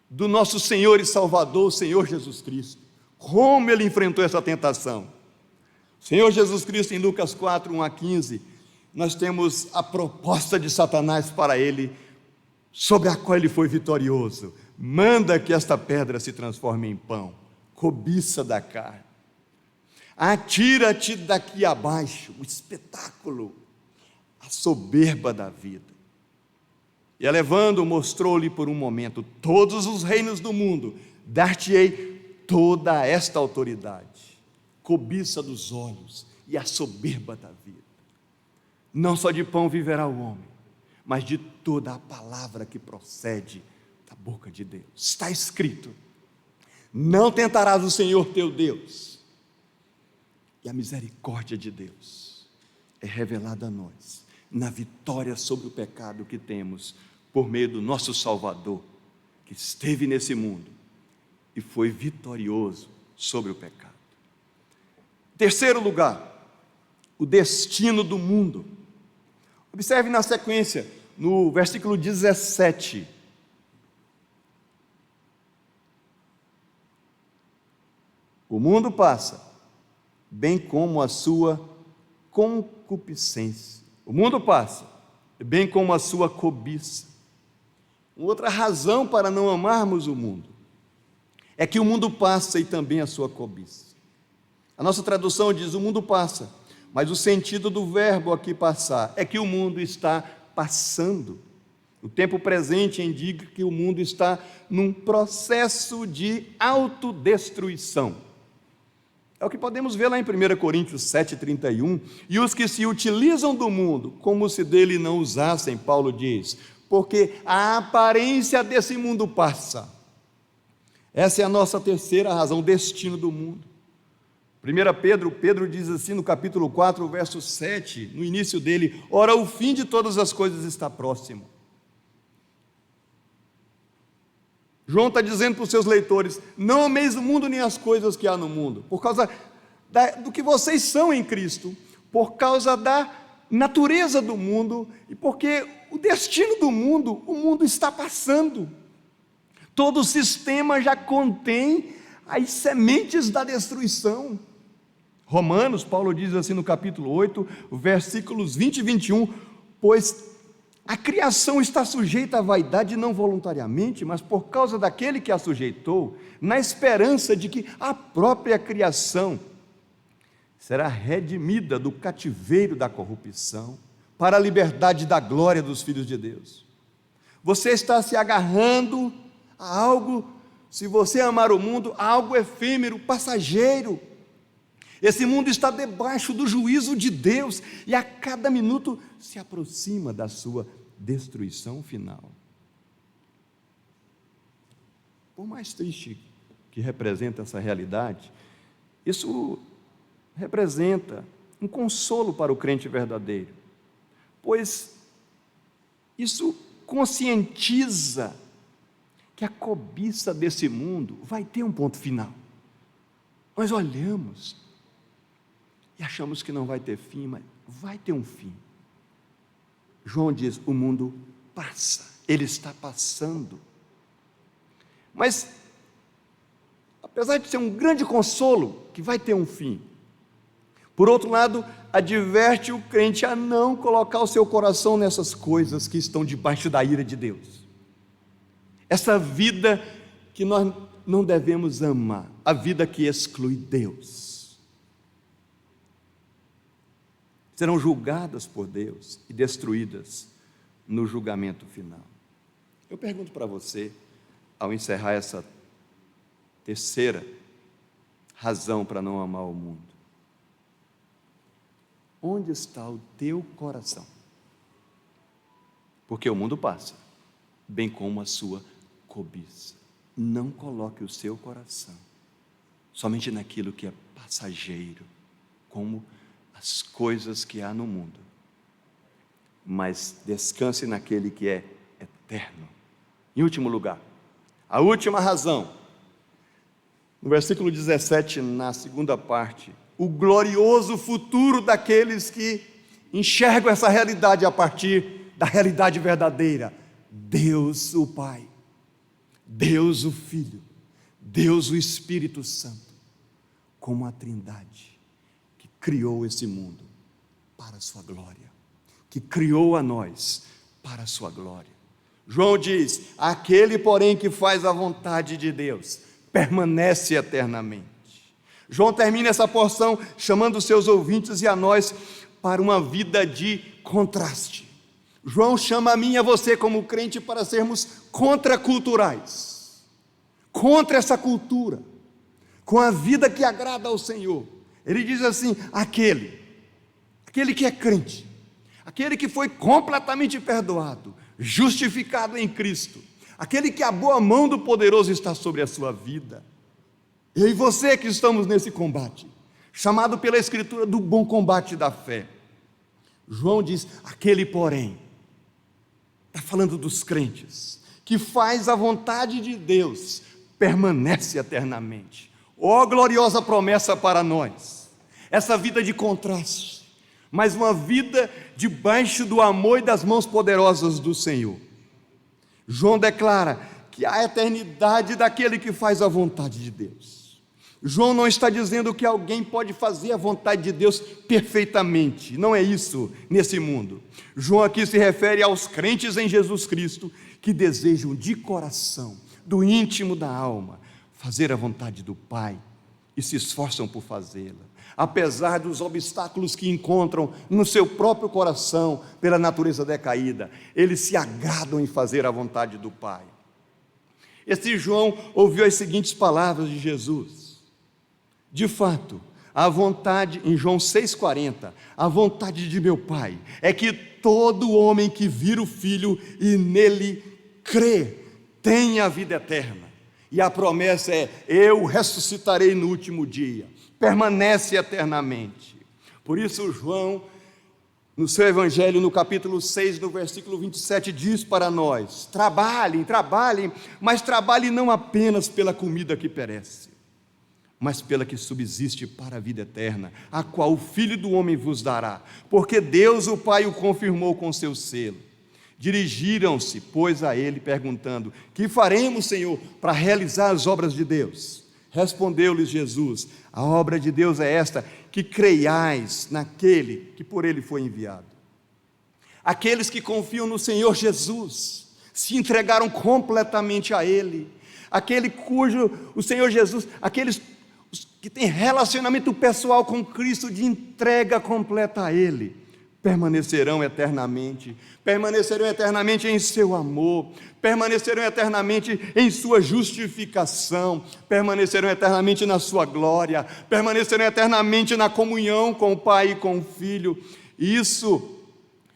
do nosso Senhor e Salvador, o Senhor Jesus Cristo. Como ele enfrentou essa tentação. O Senhor Jesus Cristo, em Lucas 4, 1 a 15, nós temos a proposta de Satanás para ele, sobre a qual ele foi vitorioso. Manda que esta pedra se transforme em pão. Cobiça da carne. Atira-te daqui abaixo, o espetáculo, a soberba da vida. E elevando, mostrou-lhe por um momento todos os reinos do mundo, dar-te-ei toda esta autoridade, cobiça dos olhos e a soberba da vida. Não só de pão viverá o homem, mas de toda a palavra que procede da boca de Deus. Está escrito: não tentarás o Senhor teu Deus. E a misericórdia de Deus é revelada a nós na vitória sobre o pecado que temos por meio do nosso Salvador, que esteve nesse mundo e foi vitorioso sobre o pecado. Terceiro lugar, o destino do mundo. Observe na sequência, no versículo 17. O mundo passa, bem como a sua concupiscência. O mundo passa, bem como a sua cobiça. Outra razão para não amarmos o mundo é que o mundo passa e também a sua cobiça. A nossa tradução diz: o mundo passa, mas o sentido do verbo aqui passar é que o mundo está passando. O tempo presente indica que o mundo está num processo de autodestruição. É o que podemos ver lá em 1 Coríntios 7,31. E os que se utilizam do mundo, como se dele não usassem, Paulo diz, porque a aparência desse mundo passa. Essa é a nossa terceira razão, o destino do mundo. 1 Pedro diz assim no capítulo 4, verso 7, no início dele: ora, o fim de todas as coisas está próximo. João está dizendo para os seus leitores: não ameis o mundo nem as coisas que há no mundo, por causa do que vocês são em Cristo, por causa da natureza do mundo, e porque o destino do mundo, o mundo está passando. Todo o sistema já contém as sementes da destruição. Romanos, Paulo diz assim no capítulo 8, versículos 20 e 21, pois a criação está sujeita à vaidade não voluntariamente, mas por causa daquele que a sujeitou, na esperança de que a própria criação será redimida do cativeiro da corrupção para a liberdade da glória dos filhos de Deus. Você está se agarrando a algo, se você amar o mundo, a algo efêmero, passageiro. Esse mundo está debaixo do juízo de Deus e a cada minuto se aproxima da sua destruição final. Por mais triste que representa essa realidade, isso representa um consolo para o crente verdadeiro, pois isso conscientiza que a cobiça desse mundo vai ter um ponto final. Nós olhamos e achamos que não vai ter fim, mas vai ter um fim. João diz: o mundo passa, ele está passando. Mas, apesar de ser um grande consolo, que vai ter um fim, por outro lado, adverte o crente a não colocar o seu coração nessas coisas que estão debaixo da ira de Deus. Essa vida que nós não devemos amar, a vida que exclui Deus. Serão julgadas por Deus e destruídas no julgamento final. Eu pergunto para você, ao encerrar essa terceira razão para não amar o mundo: onde está o teu coração? Porque o mundo passa, bem como a sua cobiça. Não coloque o seu coração somente naquilo que é passageiro, como as coisas que há no mundo, mas descanse naquele que é eterno. Em último lugar, a última razão, no versículo 17, na segunda parte: o glorioso futuro daqueles que enxergam essa realidade a partir da realidade verdadeira. Deus o Pai, Deus o Filho, Deus o Espírito Santo, como a Trindade que criou esse mundo para a sua glória, que criou a nós para a sua glória. João diz: aquele, porém, que faz a vontade de Deus permanece eternamente. João termina essa porção chamando os seus ouvintes e a nós para uma vida de contraste. João chama a mim e a você como crente para sermos contraculturais, contra essa cultura, com a vida que agrada ao Senhor. Ele diz assim: aquele que é crente, aquele que foi completamente perdoado, justificado em Cristo, aquele que a boa mão do poderoso está sobre a sua vida. Eu e você que estamos nesse combate, chamado pela Escritura do bom combate da fé. João diz: aquele, porém, está falando dos crentes, que faz a vontade de Deus, permanece eternamente. Ó gloriosa promessa para nós, essa vida de contraste, mas uma vida debaixo do amor e das mãos poderosas do Senhor. João declara que a eternidade daquele que faz a vontade de Deus. João não está dizendo que alguém pode fazer a vontade de Deus perfeitamente, não é isso nesse mundo. João aqui se refere aos crentes em Jesus Cristo, que desejam de coração, do íntimo da alma, fazer a vontade do Pai e se esforçam por fazê-la, apesar dos obstáculos que encontram no seu próprio coração pela natureza decaída. Eles se agradam em fazer a vontade do Pai. Esse João ouviu as seguintes palavras de Jesus: de fato, a vontade, em João 6,40, a vontade de meu Pai é que todo homem que vira o Filho e nele crê, tenha a vida eterna. E a promessa é: eu ressuscitarei no último dia. Permanece eternamente. Por isso João, no seu Evangelho, no capítulo 6, no versículo 27, diz para nós: trabalhem, mas trabalhem não apenas pela comida que perece, mas pela que subsiste para a vida eterna, a qual o Filho do Homem vos dará, porque Deus o Pai o confirmou com seu selo. Dirigiram-se, pois, a ele, perguntando: que faremos, Senhor, para realizar as obras de Deus? Respondeu-lhes Jesus: a obra de Deus é esta, que creiais naquele que por ele foi enviado. Aqueles que confiam no Senhor Jesus, se entregaram completamente a ele, aquele cujo, o Senhor Jesus, aqueles que têm relacionamento pessoal com Cristo, de entrega completa a ele, permanecerão eternamente em seu amor, permanecerão eternamente em sua justificação, permanecerão eternamente na sua glória, permanecerão eternamente na comunhão com o Pai e com o Filho. Isso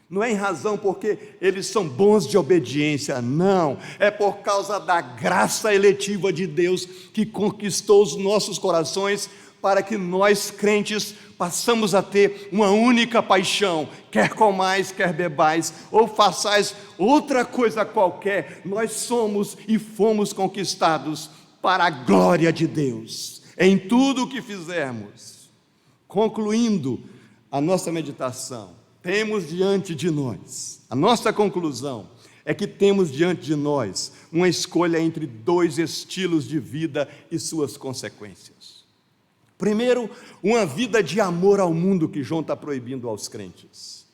não é em razão porque eles são bons de obediência, não, é por causa da graça eletiva de Deus que conquistou os nossos corações, para que nós, crentes, passamos a ter uma única paixão: quer comais, quer bebais, ou façais outra coisa qualquer, nós somos e fomos conquistados para a glória de Deus, em tudo o que fizermos. Concluindo a nossa meditação, temos diante de nós, a nossa conclusão é que temos diante de nós uma escolha entre dois estilos de vida e suas consequências. Primeiro, uma vida de amor ao mundo que João está proibindo aos crentes.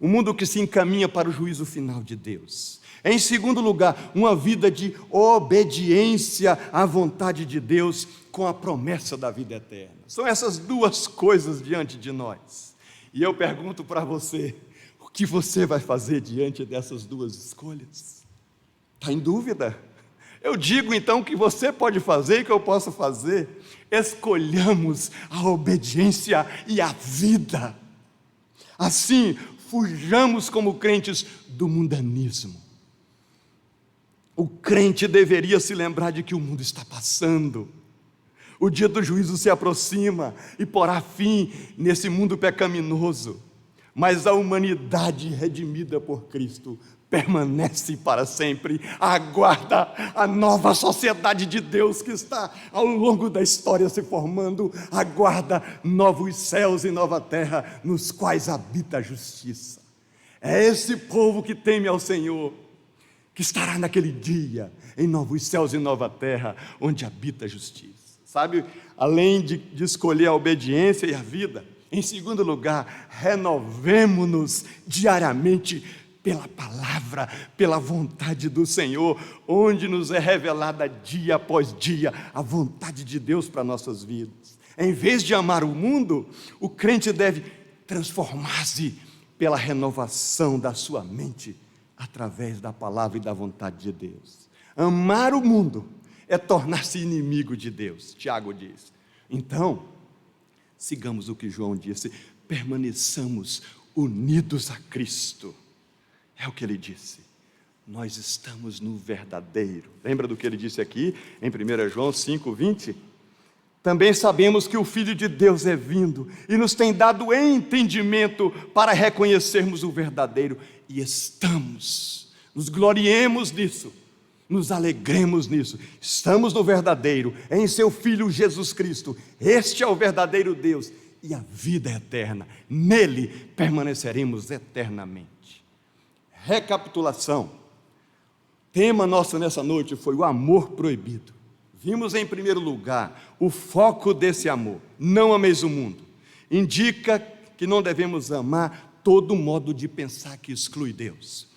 um mundo que se encaminha para o juízo final de Deus. Em segundo lugar, uma vida de obediência à vontade de Deus com a promessa da vida eterna. São essas duas coisas diante de nós. E eu pergunto para você, o que você vai fazer diante dessas duas escolhas? Está em dúvida? Eu digo então que você pode fazer e que eu posso fazer. Escolhamos a obediência e a vida. Assim, fujamos como crentes do mundanismo. O crente deveria se lembrar de que o mundo está passando. O dia do juízo se aproxima e porá fim nesse mundo pecaminoso. Mas a humanidade redimida por Cristo permanece para sempre, aguarda a nova sociedade de Deus que está ao longo da história se formando, aguarda novos céus e nova terra nos quais habita a justiça. É esse povo que teme ao Senhor, que estará naquele dia em novos céus e nova terra, onde habita a justiça. Sabe, além de escolher a obediência e a vida, em segundo lugar, renovemo-nos diariamente pela palavra, pela vontade do Senhor, onde nos é revelada dia após dia a vontade de Deus para nossas vidas. Em vez de amar o mundo, o crente deve transformar-se pela renovação da sua mente, através da palavra e da vontade de Deus. Amar o mundo é tornar-se inimigo de Deus, Tiago diz. Então, sigamos o que João disse, permaneçamos unidos a Cristo. É o que ele disse. Nós estamos no verdadeiro. Lembra do que ele disse aqui em 1 João 5:20? Também sabemos que o Filho de Deus é vindo e nos tem dado entendimento para reconhecermos o verdadeiro. E nos gloriemos nisso, nos alegremos nisso. Estamos no verdadeiro, em seu Filho Jesus Cristo. Este é o verdadeiro Deus e a vida é eterna. Nele permaneceremos eternamente. Recapitulação. Tema nosso nessa noite foi o amor proibido. Vimos em primeiro lugar o foco desse amor. Não ameis o mundo. Indica que não devemos amar todo modo de pensar que exclui Deus.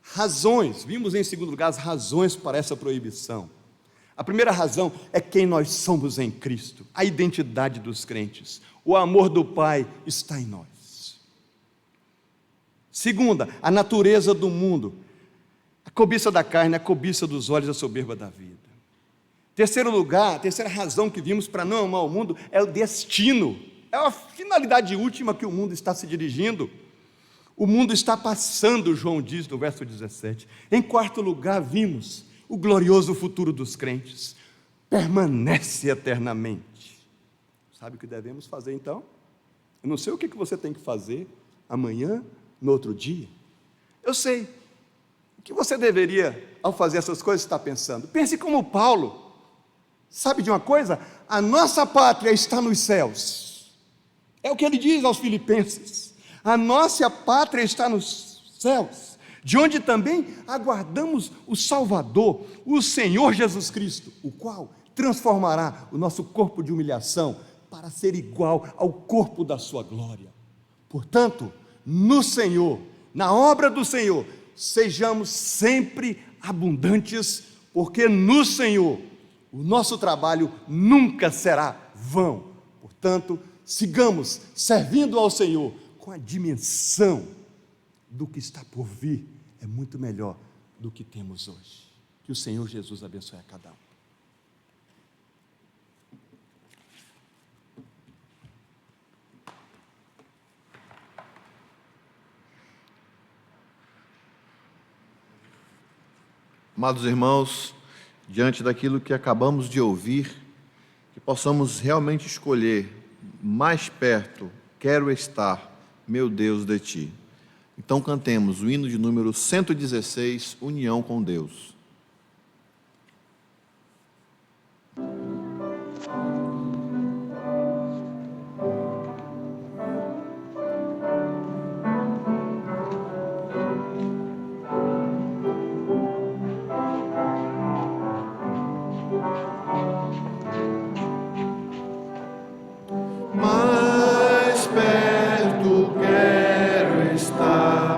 Razões. Vimos em segundo lugar as razões para essa proibição. A primeira razão é quem nós somos em Cristo. A identidade dos crentes. O amor do Pai está em nós. Segunda, a natureza do mundo. A cobiça da carne, a cobiça dos olhos, a soberba da vida. Terceiro lugar, a terceira razão que vimos para não amar o mundo é o destino. É a finalidade última que o mundo está se dirigindo. O mundo está passando, João diz no verso 17. Em quarto lugar, vimos o glorioso futuro dos crentes. Permanece eternamente. Sabe o que devemos fazer então? Eu não sei o que você tem que fazer amanhã, no outro dia. Eu sei. O que você deveria, ao fazer essas coisas, estar pensando? Pense como Paulo. Sabe de uma coisa? A nossa pátria está nos céus. É o que ele diz aos filipenses. A nossa pátria está nos céus, de onde também aguardamos o Salvador, o Senhor Jesus Cristo, o qual transformará o nosso corpo de humilhação para ser igual ao corpo da sua glória. Portanto, no Senhor, na obra do Senhor, sejamos sempre abundantes, porque no Senhor o nosso trabalho nunca será vão. Portanto, sigamos servindo ao Senhor com a dimensão do que está por vir. É muito melhor do que temos hoje. Que o Senhor Jesus abençoe a cada um. Amados irmãos, diante daquilo que acabamos de ouvir, que possamos realmente escolher mais perto, quero estar, meu Deus, de Ti. Então cantemos o hino de número 116, União com Deus. Mais perto quero estar.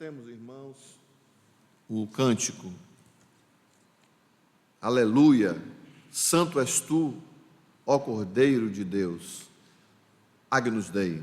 Cantemos, irmãos, o cântico. Aleluia, santo és tu, ó Cordeiro de Deus. Agnus Dei.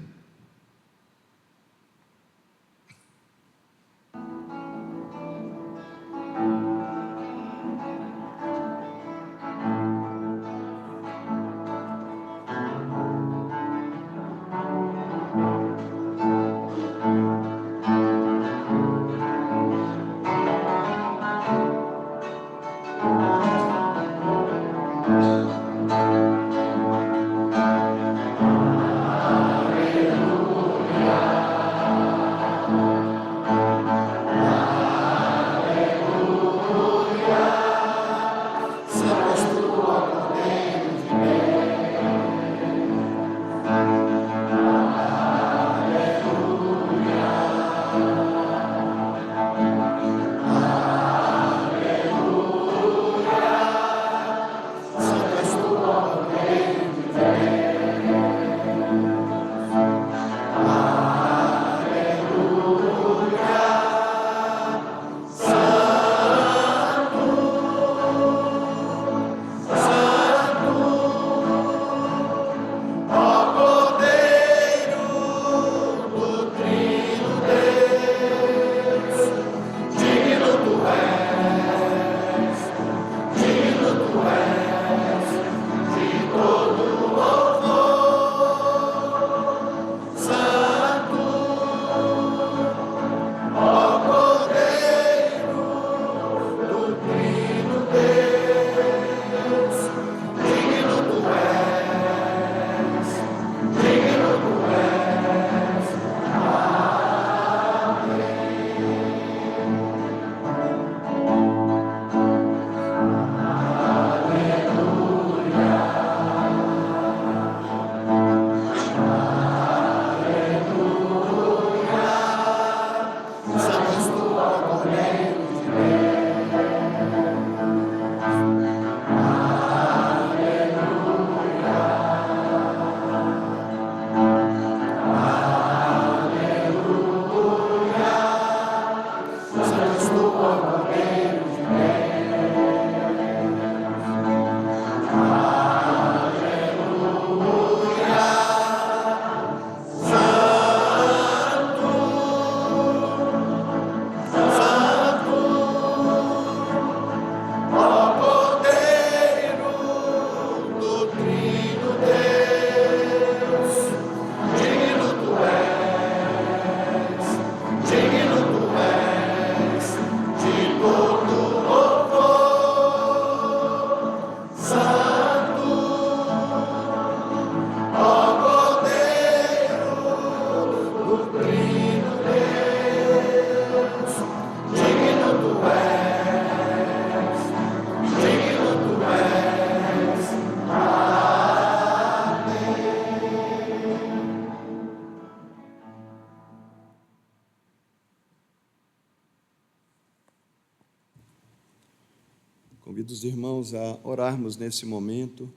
Convido os irmãos a orarmos nesse momento,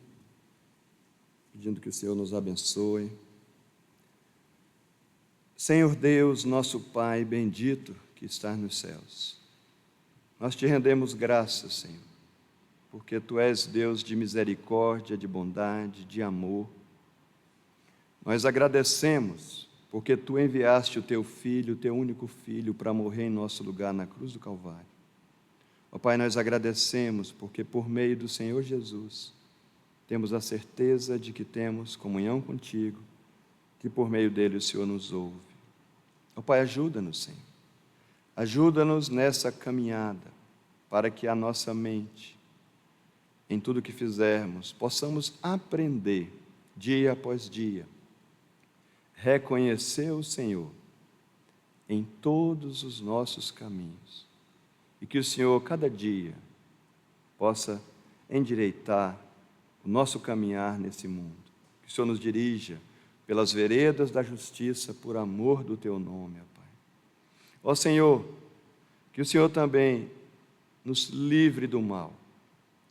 pedindo que o Senhor nos abençoe. Senhor Deus, nosso Pai bendito que estás nos céus, nós te rendemos graças, Senhor, porque Tu és Deus de misericórdia, de bondade, de amor. Nós agradecemos porque Tu enviaste o Teu Filho, o Teu único Filho, para morrer em nosso lugar na cruz do Calvário. Ó Pai, nós agradecemos porque por meio do Senhor Jesus temos a certeza de que temos comunhão contigo, que por meio dele o Senhor nos ouve. Ó Pai, ajuda-nos, Senhor. Ajuda-nos nessa caminhada para que a nossa mente, em tudo que fizermos, possamos aprender dia após dia, reconhecer o Senhor em todos os nossos caminhos. E que o Senhor, cada dia, possa endireitar o nosso caminhar nesse mundo. Que o Senhor nos dirija pelas veredas da justiça, por amor do Teu nome, ó Pai. Ó Senhor, que o Senhor também nos livre do mal.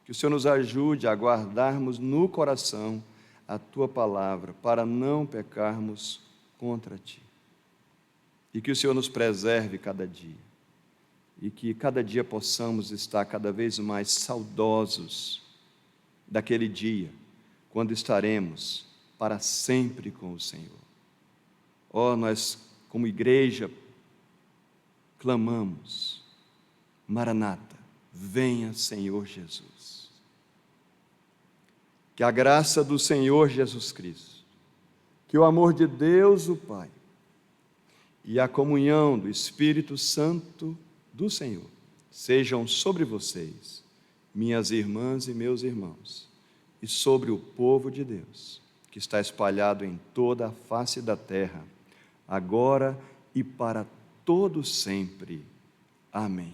Que o Senhor nos ajude a guardarmos no coração a Tua palavra, para não pecarmos contra Ti. e que o Senhor nos preserve cada dia, e que cada dia possamos estar cada vez mais saudosos daquele dia, quando estaremos para sempre com o Senhor. Ó, nós, como igreja, clamamos: Maranata, venha, Senhor Jesus. Que a graça do Senhor Jesus Cristo, que o amor de Deus o Pai e a comunhão do Espírito Santo do Senhor sejam sobre vocês, minhas irmãs e meus irmãos, e sobre o povo de Deus, que está espalhado em toda a face da terra, agora e para todo sempre. Amém.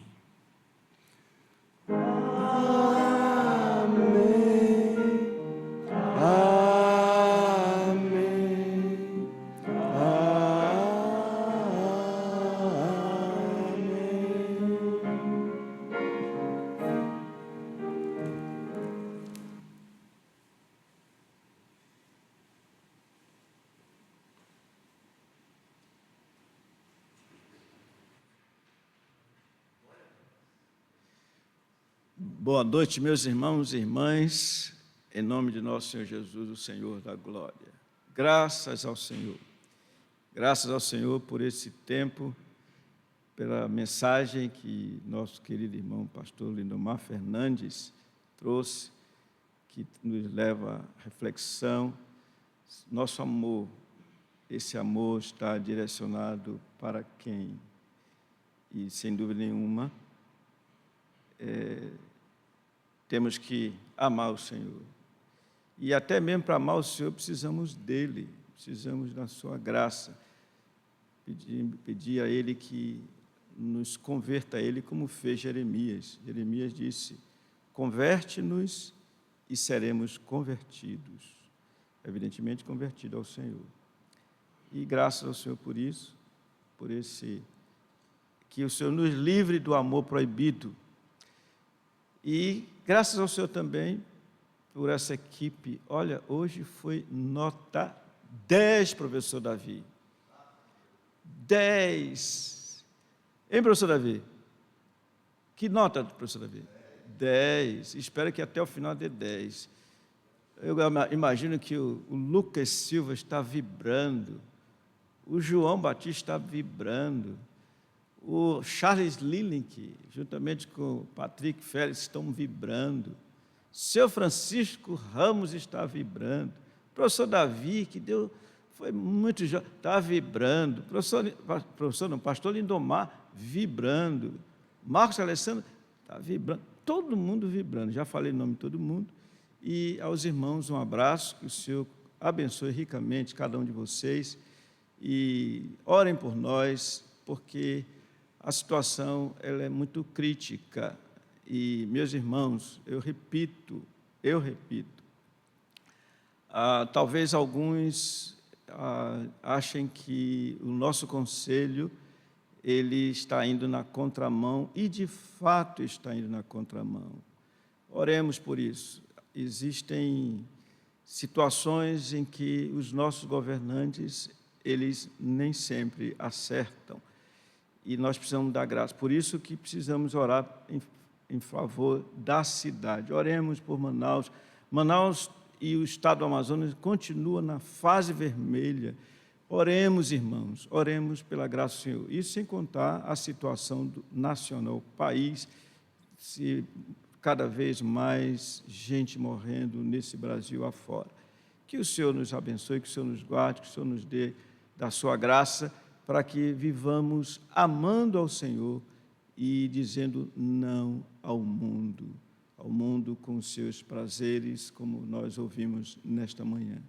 Boa noite, meus irmãos e irmãs, em nome de nosso Senhor Jesus, o Senhor da glória. Graças ao Senhor por esse tempo, pela mensagem que nosso querido irmão pastor Lindomar Fernandes trouxe, que nos leva à reflexão. Nosso amor, esse amor está direcionado para quem? E, sem dúvida nenhuma, temos que amar o Senhor. E até mesmo para amar o Senhor, precisamos dEle, precisamos da sua graça. Pedir a Ele que nos converta a Ele, como fez Jeremias. Jeremias disse: converte-nos e seremos convertidos. Evidentemente, convertido ao Senhor. E graças ao Senhor por isso, que o Senhor nos livre do amor proibido. E graças ao Senhor também por essa equipe. Olha, hoje foi nota 10, professor Davi. 10. Hein, professor Davi? Que nota, professor Davi? 10. Espero que até o final dê 10. Eu imagino que o Lucas Silva está vibrando, o João Batista está vibrando, o Charles Lillink, juntamente com o Patrick Félix, estão vibrando. Seu Francisco Ramos está vibrando. O professor Davi, que foi muito jovem, está vibrando. Pastor Lindomar, vibrando. Marcos Alessandro está vibrando. Todo mundo vibrando. Já falei o nome de todo mundo. E aos irmãos, um abraço. Que o Senhor abençoe ricamente cada um de vocês. E orem por nós, porque a situação ela é muito crítica. E, meus irmãos, eu repito, talvez alguns achem que o nosso conselho ele está indo na contramão, e de fato está indo na contramão. Oremos por isso. Existem situações em que os nossos governantes, eles nem sempre acertam. E nós precisamos dar graça. Por isso que precisamos orar em favor da cidade. Oremos por Manaus. Manaus e o estado do Amazonas continuam na fase vermelha. Oremos, irmãos, oremos pela graça do Senhor. Isso sem contar a situação nacional, o país, cada vez mais gente morrendo nesse Brasil afora. Que o Senhor nos abençoe, que o Senhor nos guarde, que o Senhor nos dê da sua graça, para que vivamos amando ao Senhor e dizendo não ao mundo com os seus prazeres, como nós ouvimos nesta manhã.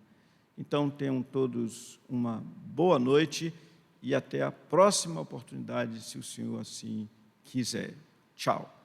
Então, tenham todos uma boa noite e até a próxima oportunidade, se o Senhor assim quiser. Tchau.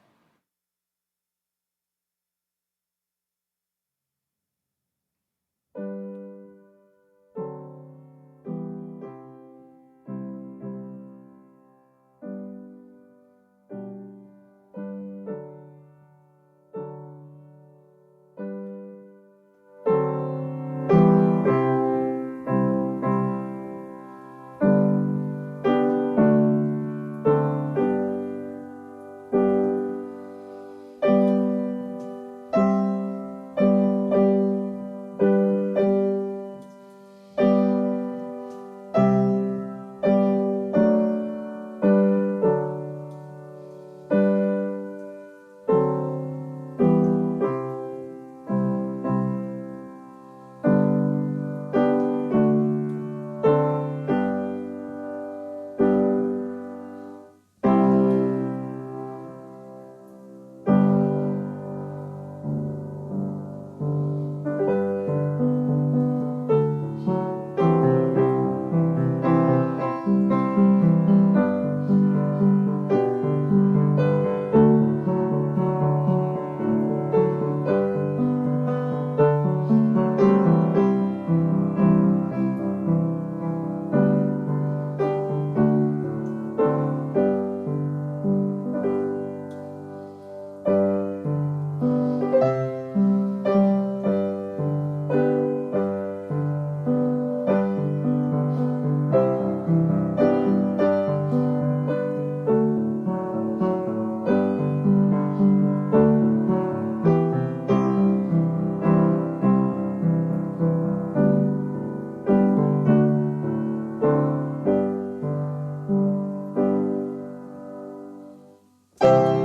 Amém.